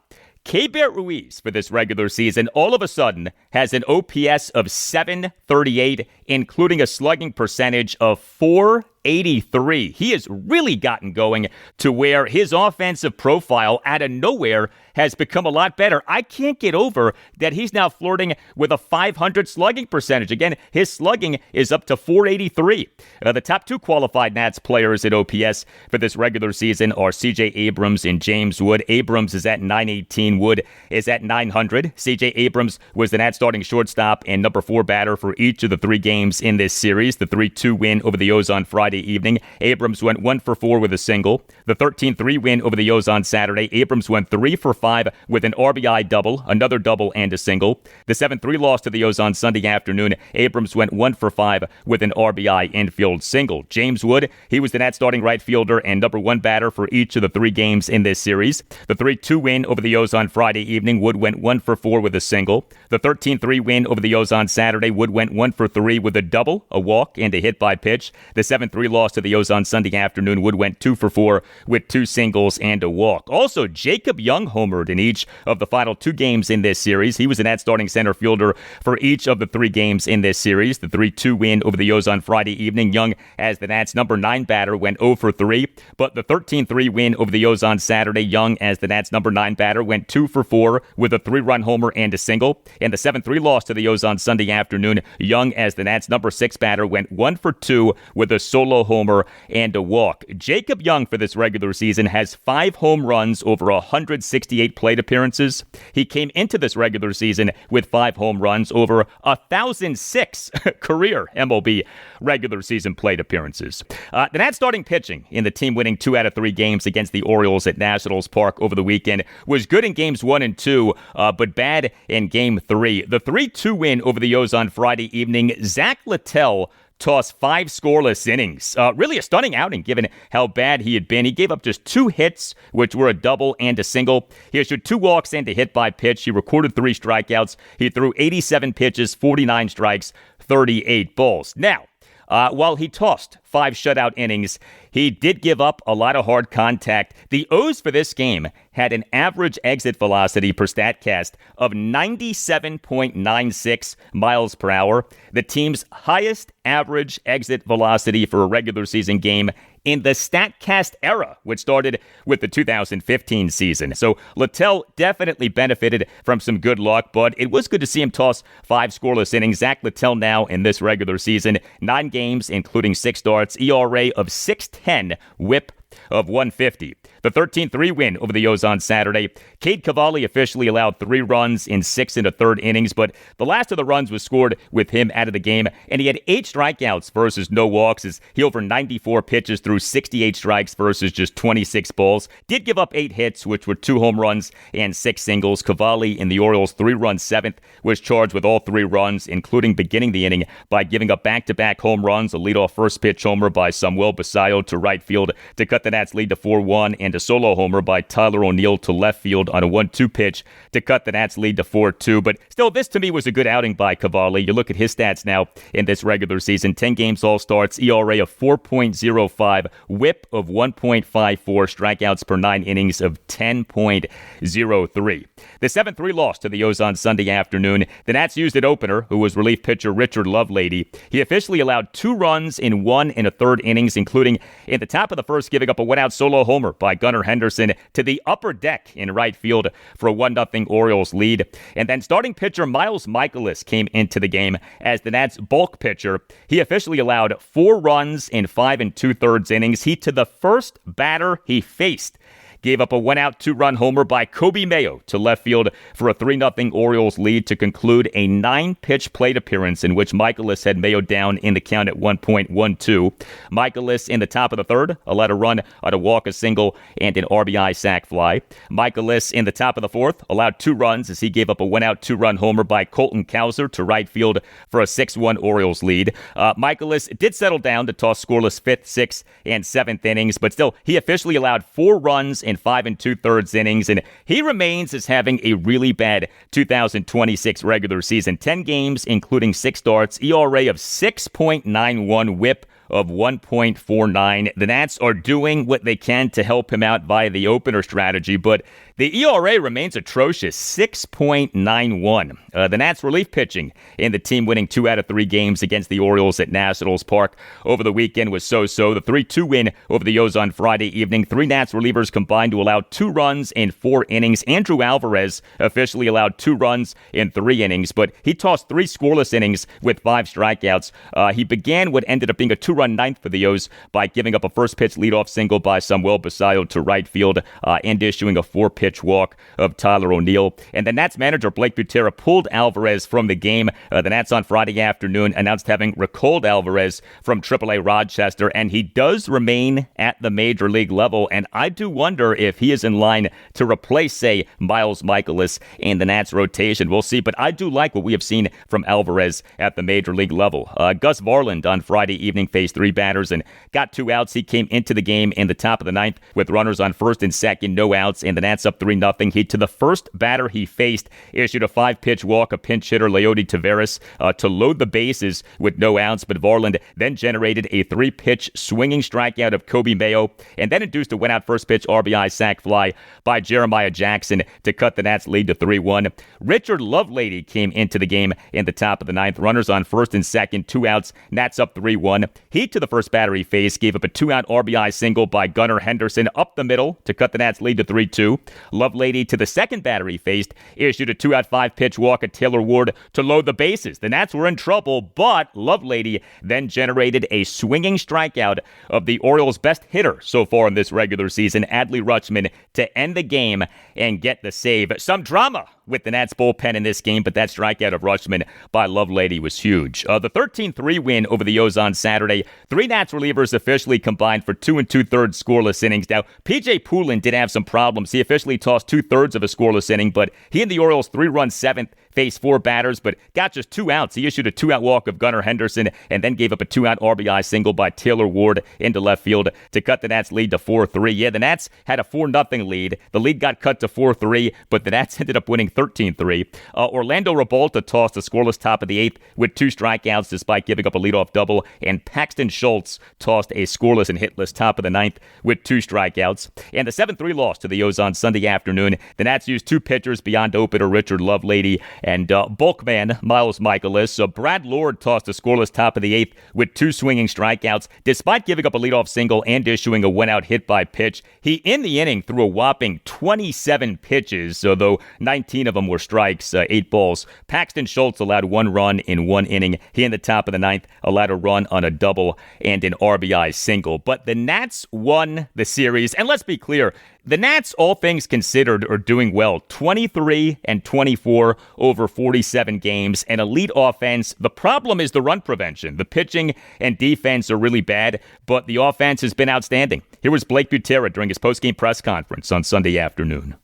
Keibert Ruiz for this regular season all of a sudden has an OPS of 738, including a slugging percentage of .486. 483. He has really gotten going to where his offensive profile out of nowhere has become a lot better. I can't get over that he's now flirting with a 500 slugging percentage. Again, his slugging is up to 483. The top two qualified Nats players at OPS for this regular season are C.J. Abrams and James Wood. Abrams is at 918. Wood is at 900. C.J. Abrams was the Nats starting shortstop and number 4 batter for each of the 3 games in this series. The 3-2 win over the O's on Friday evening. Abrams went 1 for 4 with a single. The 13-3 win over the O's on Saturday. Abrams went 3 for 5 with an RBI double, another double, and a single. The 7-3 loss to the O's on Sunday afternoon. Abrams went 1 for 5 with an RBI infield single. James Wood, he was the Nats starting right fielder and number 1 batter for each of the 3 games in this series. The 3-2 win over the O's on Friday evening. Wood went 1 for 4 with a single. The 13-3 win over the O's on Saturday. Wood went 1 for 3 with a double, a walk, and a hit by pitch. The 7-3 loss to the O's on Sunday afternoon. Wood went 2 for 4 with 2 singles and a walk. Also, Jacob Young homered in each of the final 2 games in this series. He was the Nats starting center fielder for each of the 3 games in this series. The 3-2 win over the O's on Friday evening. Young, as the Nats number 9 batter, went 0 for 3. But the 13-3 win over the O's on Saturday. Young, as the Nats number 9 batter, went 2 for 4 with a 3-run homer and a single. And the 7-3 loss to the O's on Sunday afternoon. Young, as the Nats number 6 batter, went 1 for 2 with a solo homer and a walk. Jacob Young for this regular season has 5 home runs over 168 plate appearances. He came into this regular season with 5 home runs over 1,006 career MLB regular season plate appearances. The Nats starting pitching in the team winning 2 out of 3 games against the Orioles at Nationals Park over the weekend was good in games 1 and 2, but bad in game 3. The 3-2 win over the O's on Friday evening, Zach Littell tossed 5 scoreless innings. Really a stunning outing given how bad he had been. He gave up just 2 hits, which were a double and a single. He issued 2 walks and a hit by pitch. He recorded 3 strikeouts. He threw 87 pitches, 49 strikes, 38 balls. Now, while he tossed 5 shutout innings, he did give up a lot of hard contact. The O's for this game had an average exit velocity per StatCast of 97.96 miles per hour, the team's highest average exit velocity for a regular season game in the StatCast era, which started with the 2015 season. So Littell definitely benefited from some good luck, but it was good to see him toss 5 scoreless innings. Zach Littell now in this regular season, 9 games, including 6 starts, ERA of 6.10, whip of 150. The 13-3 win over the O's on Saturday. Cade Cavalli officially allowed 3 runs in 6 1/3 innings, but the last of the runs was scored with him out of the game, and he had 8 strikeouts versus no walks as he over 94 pitches threw 68 strikes versus just 26 balls. Did give up 8 hits, which were 2 home runs and 6 singles. Cavalli in the Orioles' 3-run 7th was charged with all 3 runs, including beginning the inning by giving up back-to-back home runs, a leadoff first pitch homer by Samuel Basallo to right field to cut the Nats lead to 4-1, and a solo homer by Tyler O'Neill to left field on a 1-2 pitch to cut the Nats lead to 4-2. But still, this to me was a good outing by Cavalli. You look at his stats now in this regular season: 10 games, all starts, ERA of 4.05, whip of 1.54, strikeouts per 9 innings of 10.03. The 7-3 loss to the O's on Sunday afternoon, the Nats used an opener, who was relief pitcher Richard Lovelady. He officially allowed 2 runs in 1 1/3 innings, including in the top of the first giving up a 1-out solo homer by Gunnar Henderson to the upper deck in right field for a 1-0 Orioles lead. And then starting pitcher Miles Mikolas came into the game as the Nats' bulk pitcher. He officially allowed 4 runs in 5 2/3 innings. He, to the first batter he faced, gave up a 1-out 2-run homer by Kobe Mayo to left field for a 3-0 Orioles lead to conclude a 9-pitch plate appearance in which Mikolas had Mayo down in the count at 1.12. Mikolas in the top of the 3rd allowed a run on a walk, a single, and an RBI sac fly. Mikolas in the top of the 4th allowed 2 runs as he gave up a 1-out 2-run homer by Colton Cowser to right field for a 6-1 Orioles lead. Mikolas did settle down to toss scoreless 5th, 6th, and 7th innings, but still, he officially allowed 4 runs in 5 2/3 innings, and he remains as having a really bad 2026 regular season. 10 games, including 6 starts, ERA of 6.91, whip of 1.49. The Nats are doing what they can to help him out via the opener strategy, but The ERA remains atrocious, 6.91. The Nats relief pitching in the team winning 2 out of 3 games against the Orioles at Nationals Park over the weekend was so-so. The 3-2 win over the O's on Friday evening. 3 Nats relievers combined to allow 2 runs in 4 innings. Andrew Alvarez officially allowed 2 runs in 3 innings, but he tossed 3 scoreless innings with 5 strikeouts. He began what ended up being a 2-run ninth for the O's by giving up a first-pitch leadoff single by Samuel Basallo to right field and issuing a 4-pitch walk of Tyler O'Neill. And the Nats manager Blake Butera pulled Alvarez from the game. The Nats on Friday afternoon announced having recalled Alvarez from AAA Rochester, and he does remain at the major league level. And I do wonder if he is in line to replace, say, Miles Michaelis in the Nats rotation. We'll see, but I do like what we have seen from Alvarez at the major league level. Gus Varland on Friday evening faced 3 batters and got 2 outs. He came into the game in the top of the 9th with runners on first and second, no outs, and the Nats up 3-0. He, to the first batter he faced, issued a 5-pitch walk of pinch hitter Leody Taveras to load the bases with no outs, but Varland then generated a 3-pitch swinging strikeout of Kobe Mayo and then induced a went-out first-pitch RBI sac fly by Jeremiah Jackson to cut the Nats' lead to 3-1. Richard Lovelady came into the game in the top of the 9th. Runners on first and second, 2 outs, Nats up 3-1. He, to the first batter he faced, gave up a 2-out RBI single by Gunnar Henderson up the middle to cut the Nats' lead to 3-2. Lovelady, to the second batter he faced, issued a 2-out 5-pitch walk at Taylor Ward to load the bases. The Nats were in trouble, but Lovelady then generated a swinging strikeout of the Orioles' best hitter so far in this regular season, Adley Rutschman, to end the game and get the save. Some drama with the Nats bullpen in this game, but that strikeout of Rutschman by Lovelady was huge. The 13-3 win over the O's on Saturday. 3 Nats relievers officially combined for 2 2/3 scoreless innings. Now, P.J. Poulin did have some problems. He officially tossed 2/3 of a scoreless inning, but he and the Orioles' 3-run 7th faced 4 batters, but got just 2 outs. He issued a 2-out walk of Gunnar Henderson and then gave up a 2-out RBI single by Taylor Ward into left field to cut the Nats' lead to 4-3. Yeah, the Nats had a 4-0 lead. The lead got cut to 4-3, but the Nats ended up winning 13-3. Orlando Revolta tossed a scoreless top of the 8th with 2 strikeouts despite giving up a leadoff double, and Paxton Schultz tossed a scoreless and hitless top of the 9th with 2 strikeouts. And the 7-3 loss to the O's on Sunday afternoon, the Nats used 2 pitchers beyond opener Richard Lovelady and bulkman Miles Michaelis. So Brad Lord tossed a scoreless top of the 8th with 2 swinging strikeouts despite giving up a leadoff single and issuing a one-out hit by pitch. He, in the inning, threw a whopping 27 pitches, although 19 of them were strikes, 8 balls. Paxton Schultz allowed 1 run in 1 inning. He, in the top of the 9th, allowed a run on a double and an RBI single. But the Nats won the series, and let's be clear, the Nats, all things considered, are doing well. 23-24 over 47 games. An elite offense. The problem is the run prevention. The pitching and defense are really bad, but the offense has been outstanding. Here was Blake Butera during his postgame press conference on Sunday afternoon.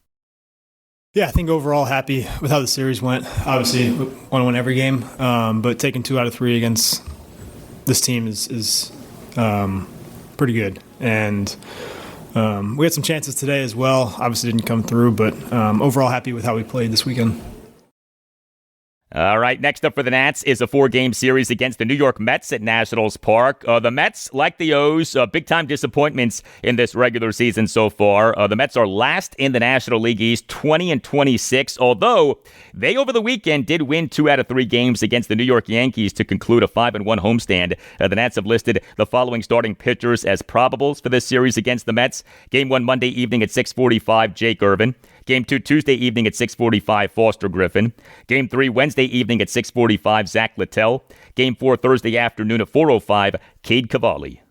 Yeah, I think overall happy with how the series went. Obviously, want to win every game, but taking 2 out of 3 against this team is pretty good. And we had some chances today as well. Obviously didn't come through, but overall happy with how we played this weekend. All right, next up for the Nats is a 4-game series against the New York Mets at Nationals Park. The Mets, like the O's, big-time disappointments in this regular season so far. The Mets are last in the National League East, 20-26, although they, over the weekend, did win 2 out of 3 games against the New York Yankees to conclude a 5-1 homestand. The Nats have listed the following starting pitchers as probables for this series against the Mets. Game 1 Monday evening at 6:45, Jake Irvin. Game 2 Tuesday evening at 6:45, Foster Griffin. Game 3 Wednesday evening at 6:45, Zach Littell. Game 4 Thursday afternoon at 4:05, Cade Cavalli.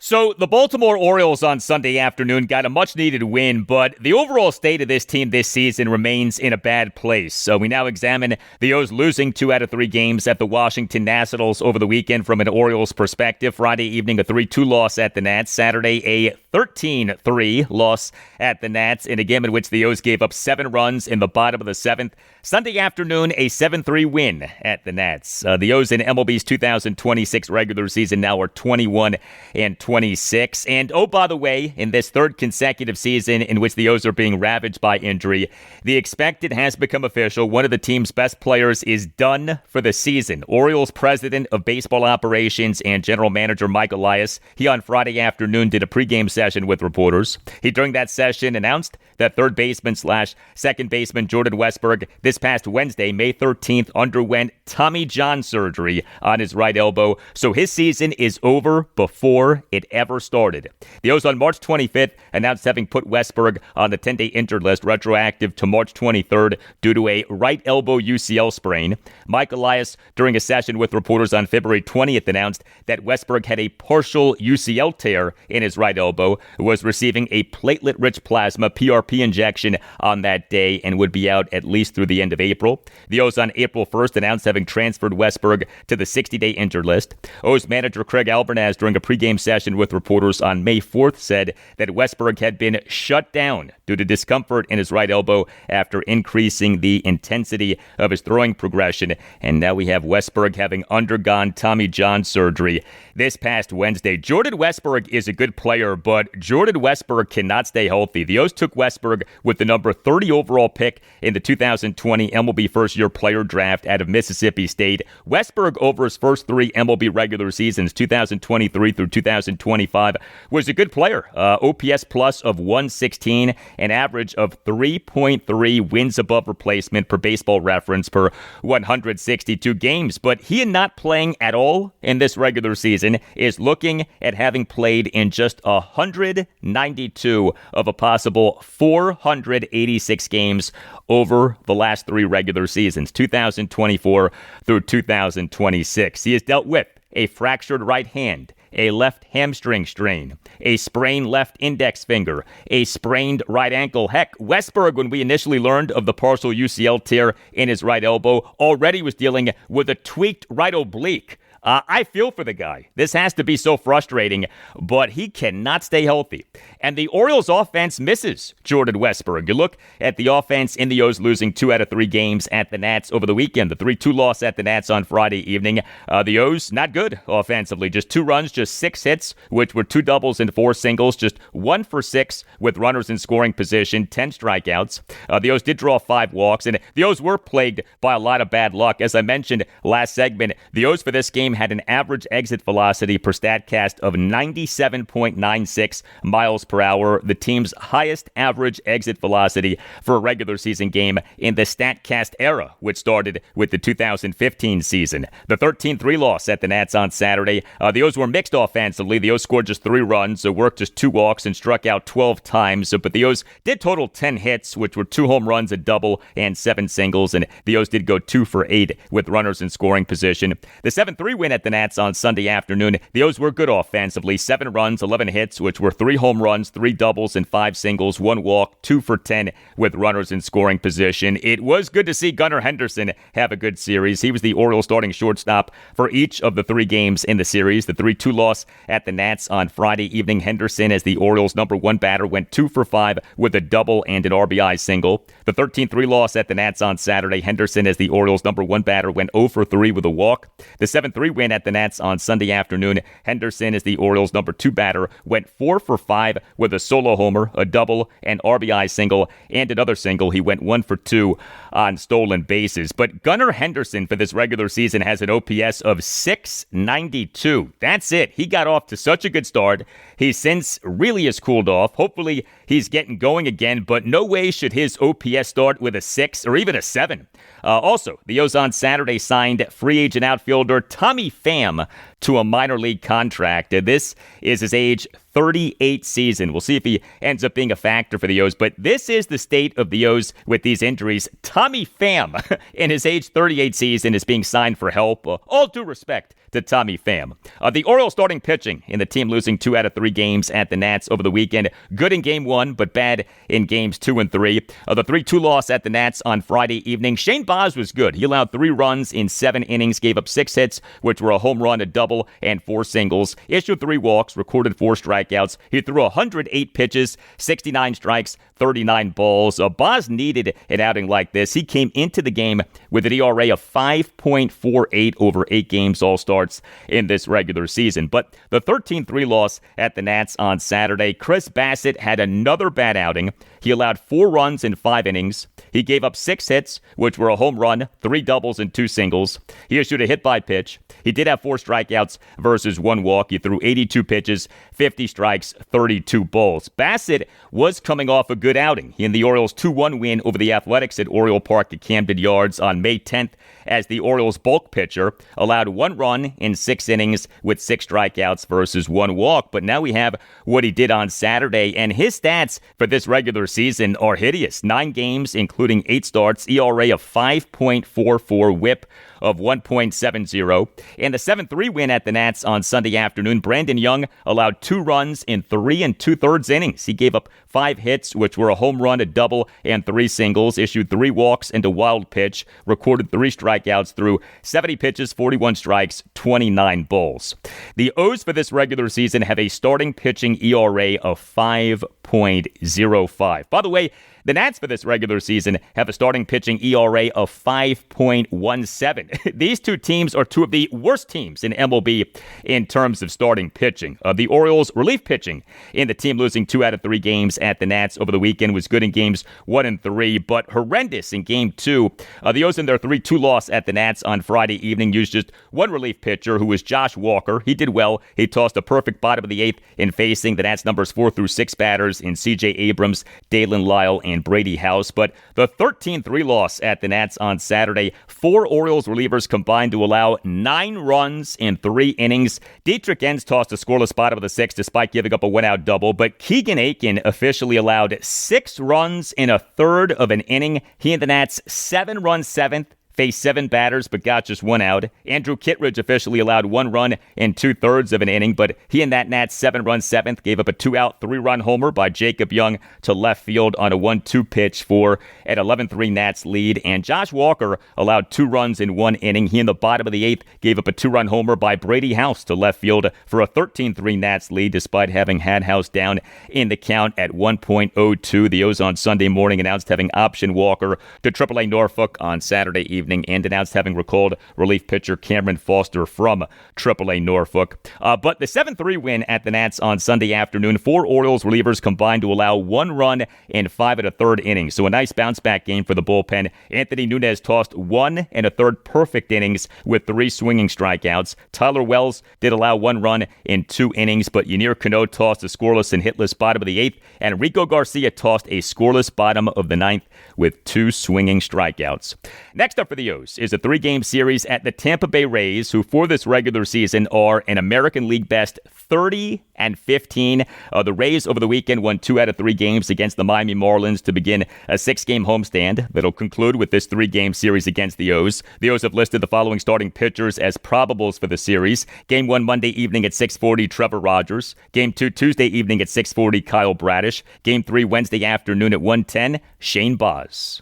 So the Baltimore Orioles on Sunday afternoon got a much-needed win, but the overall state of this team this season remains in a bad place. So we now examine the O's losing 2 out of 3 games at the Washington Nationals over the weekend from an Orioles perspective. Friday evening, a 3-2 loss at the Nats. Saturday, a 13-3 loss at the Nats in a game in which the O's gave up 7 runs in the bottom of the 7th. Sunday afternoon, a 7-3 win at the Nats. The O's in MLB's 2026 regular season now are 21-26. And oh, by the way, in this third consecutive season in which the O's are being ravaged by injury, the expected has become official. One of the team's best players is done for the season. Orioles president of baseball operations and general manager Mike Elias, he on Friday afternoon did a pregame session with reporters. He, during that session, announced that third baseman / second baseman Jordan Westburg this past Wednesday, May 13th, underwent Tommy John surgery on his right elbow, so his season is over before it ever started. The O's on March 25th announced having put Westburg on the 10-day injured list retroactive to March 23rd due to a right elbow UCL sprain. Mike Elias, during a session with reporters on February 20th, announced that Westburg had a partial UCL tear in his right elbow, was receiving a platelet-rich plasma PRP injection on that day, and would be out at least through the end of April. The O's on April 1st announced having transferred Westburg to the 60-day injured list. O's manager Craig Albernaz, during a pregame session with reporters on May 4th, said that Westburg had been shut down due to discomfort in his right elbow after increasing the intensity of his throwing progression. And now we have Westburg having undergone Tommy John surgery this past Wednesday. Jordan Westburg is a good player, but Jordan Westburg cannot stay healthy. The O's took Westburg with the number 30 overall pick in the 2020 MLB first-year player draft out of Mississippi State. Westburg, over his first three MLB regular seasons, 2023 through 2025, was a good player. OPS plus of 116, an average of 3.3 wins above replacement per Baseball Reference per 162 games. But he not playing at all in this regular season is looking at having played in just 192 of a possible 486 games over the last three regular seasons, 2024 through 2026. He has dealt with a fractured right hand, a left hamstring strain, a sprained left index finger, a sprained right ankle. Heck, Westburg, when we initially learned of the partial UCL tear in his right elbow, already was dealing with a tweaked right oblique. I feel for the guy. This has to be so frustrating, but he cannot stay healthy. And the Orioles offense misses Jordan Westburg. You look at the offense in the O's losing 2 out of 3 games at the Nats over the weekend. The 3-2 loss at the Nats on Friday evening. The O's not good offensively. Just 2 runs, just 6 hits, which were 2 doubles and 4 singles. Just 1 for 6 with runners in scoring position, 10 strikeouts. The O's did draw 5 walks, and the O's were plagued by a lot of bad luck. As I mentioned last segment, the O's for this game had an average exit velocity per StatCast of 97.96 miles per hour, the team's highest average exit velocity for a regular season game in the StatCast era, which started with the 2015 season. The 13-3 loss at the Nats on Saturday, the O's were mixed offensively. The O's scored just 3 runs, worked just 2 walks, and struck out 12 times. But the O's did total 10 hits, which were 2 home runs, a double, and 7 singles. And the O's did go 2 for 8 with runners in scoring position. The 7-3 win at the Nats on Sunday afternoon, the O's were good offensively. 7 runs, 11 hits, which were 3 home runs, 3 doubles, and 5 singles, 1 walk, 2 for 10 with runners in scoring position. It was good to see Gunnar Henderson have a good series. He was the Orioles starting shortstop for each of the 3 games in the series. The 3-2 loss at the Nats on Friday evening, Henderson, as the Orioles' number 1 batter, went 2 for 5 with a double and an RBI single. The 13-3 loss at the Nats on Saturday, Henderson, as the Orioles' number 1 batter, went 0 for 3 with a walk. The 7-3 win at the Nats on Sunday afternoon, Henderson, as the Orioles' number 2 batter, went 4 for 5 with a solo homer, a double, an RBI single, and another single. He went 1 for 2 on stolen bases. But Gunnar Henderson for this regular season has an OPS of 692. That's it. He got off to such a good start. He since really has cooled off. Hopefully he's getting going again, but no way should his OPS start with a 6 or even a 7. Also, the O's on Saturday signed free agent outfielder Tommy Pham to a minor league contract. This is his age 38 season. We'll see if he ends up being a factor for the O's, but this is the state of the O's with these injuries. Tommy Pham, in his age 38 season, is being signed for help. All due respect to Tommy Pham. The Orioles starting pitching in the team losing 2 out of 3 games at the Nats over the weekend. Good in Game 1, but bad in Games 2 and 3. The 3-2 loss at the Nats on Friday evening. Shane Baz was good. He allowed 3 runs in 7 innings, gave up 6 hits, which were a home run, a double, and 4 singles. Issued 3 walks, recorded 4 strikeouts. strikeouts. He threw 108 pitches, 69 strikes, 39 balls. Boz needed an outing like this. He came into the game with an ERA of 5.48 over 8 games, all starts in this regular season. But the 13-3 loss at the Nats on Saturday, Chris Bassitt had another bad outing. He allowed 4 runs in 5 innings. He gave up 6 hits, which were a home run, 3 doubles, and 2 singles. He issued a hit by pitch. He did have 4 strikeouts versus 1 walk. He threw 82 pitches, 50 strikes, 32 balls. Bassitt was coming off a good outing. He and the Orioles' 2-1 win over the Athletics at Oriole Park at Camden Yards on May 10th, as the Orioles' bulk pitcher allowed 1 run in 6 innings with 6 strikeouts versus 1 walk. But now we have what he did on Saturday, and his stats for this regular season are hideous. 9 games, including 8 starts, ERA of 5.44, whip of 1.70. In the 7-3 win at the Nats on Sunday afternoon, Brandon Young allowed 2 runs in 3 2/3 innings. He gave up 5 hits, which were a home run, a double, and 3 singles, issued 3 walks and a wild pitch, recorded 3 strikeouts through 70 pitches, 41 strikes, 29 balls. The O's for this regular season have a starting pitching ERA of 5.05. By the way, the Nats for this regular season have a starting pitching ERA of 5.17. These two teams are 2 of the worst teams in MLB in terms of starting pitching. The Orioles' relief pitching in the team losing 2 out of 3 games at the Nats over the weekend was good in games 1 and 3, but horrendous in game 2. The O's in their 3-2 loss at the Nats on Friday evening used just 1 relief pitcher, who was Josh Walker. He did well. He tossed a perfect bottom of the 8th in facing the Nats numbers 4 through 6 batters in C.J. Abrams, Dalen Lyle, and Brady House. But the 13-3 loss at the Nats on Saturday, 4 Orioles relievers combined to allow 9 runs in 3 innings. Dietrich Enns tossed a scoreless bottom of the 6th despite giving up a 1-out double, but Keegan Aiken officially allowed 6 runs in a third of an inning. He and the Nats 7-run 7th. Faced 7 batters, but got just 1 out. Andrew Kittredge officially allowed 1 run in 2/3 of an inning, but he and that Nats 7-run 7th gave up a 2-out, 3-run homer by Jacob Young to left field on a 1-2 pitch for an 11-3 Nats lead. And Josh Walker allowed 2 runs in 1 inning. He in the bottom of the 8th gave up a 2-run homer by Brady House to left field for a 13-3 Nats lead, despite having had House down in the count at 1.02. The O's on Sunday morning announced having optioned Walker to AAA Norfolk on Saturday evening, and announced having recalled relief pitcher Cameron Foster from AAA Norfolk. But the 7-3 win at the Nats on Sunday afternoon, 4 Orioles relievers combined to allow 1 run in 5 1/3 innings. So a nice bounce-back game for the bullpen. Anthony Nunez tossed 1 1/3 perfect innings with 3 swinging strikeouts. Tyler Wells did allow 1 run in 2 innings, but Ynier Cano tossed a scoreless and hitless bottom of the 8th, and Rico Garcia tossed a scoreless bottom of the 9th with 2 swinging strikeouts. Next up for the O's is a 3-game series at the Tampa Bay Rays, who for this regular season are an American League best 30-15. The Rays over the weekend won 2 out of 3 games against the Miami Marlins to begin a 6-game homestand that'll conclude with this 3-game series against the O's. The O's have listed the following starting pitchers as probables for the series. Game 1 Monday evening at 6:40, Trevor Rogers. Game 2 Tuesday evening at 6:40, Kyle Bradish. Game 3 Wednesday afternoon at 1:10, Shane Baz.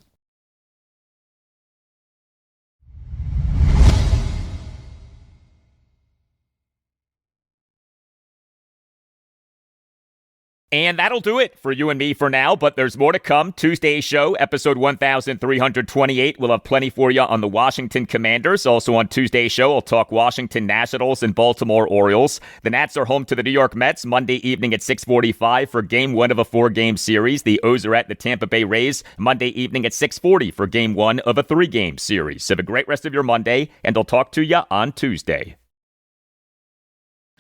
And that'll do it for you and me for now, but there's more to come. Tuesday's show, episode 1328, we'll have plenty for you on the Washington Commanders. Also on Tuesday's show, I'll talk Washington Nationals and Baltimore Orioles. The Nats are home to the New York Mets Monday evening at 6:45 for Game 1 of a 4-game series. The O's are at the Tampa Bay Rays Monday evening at 6:40 for Game 1 of a 3-game series. Have a great rest of your Monday, and I'll talk to you on Tuesday.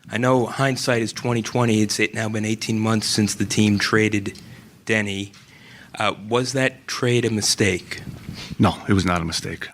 I know hindsight is 2020. It's now been 18 months since the team traded Deni. Was that trade a mistake? No, it was not a mistake.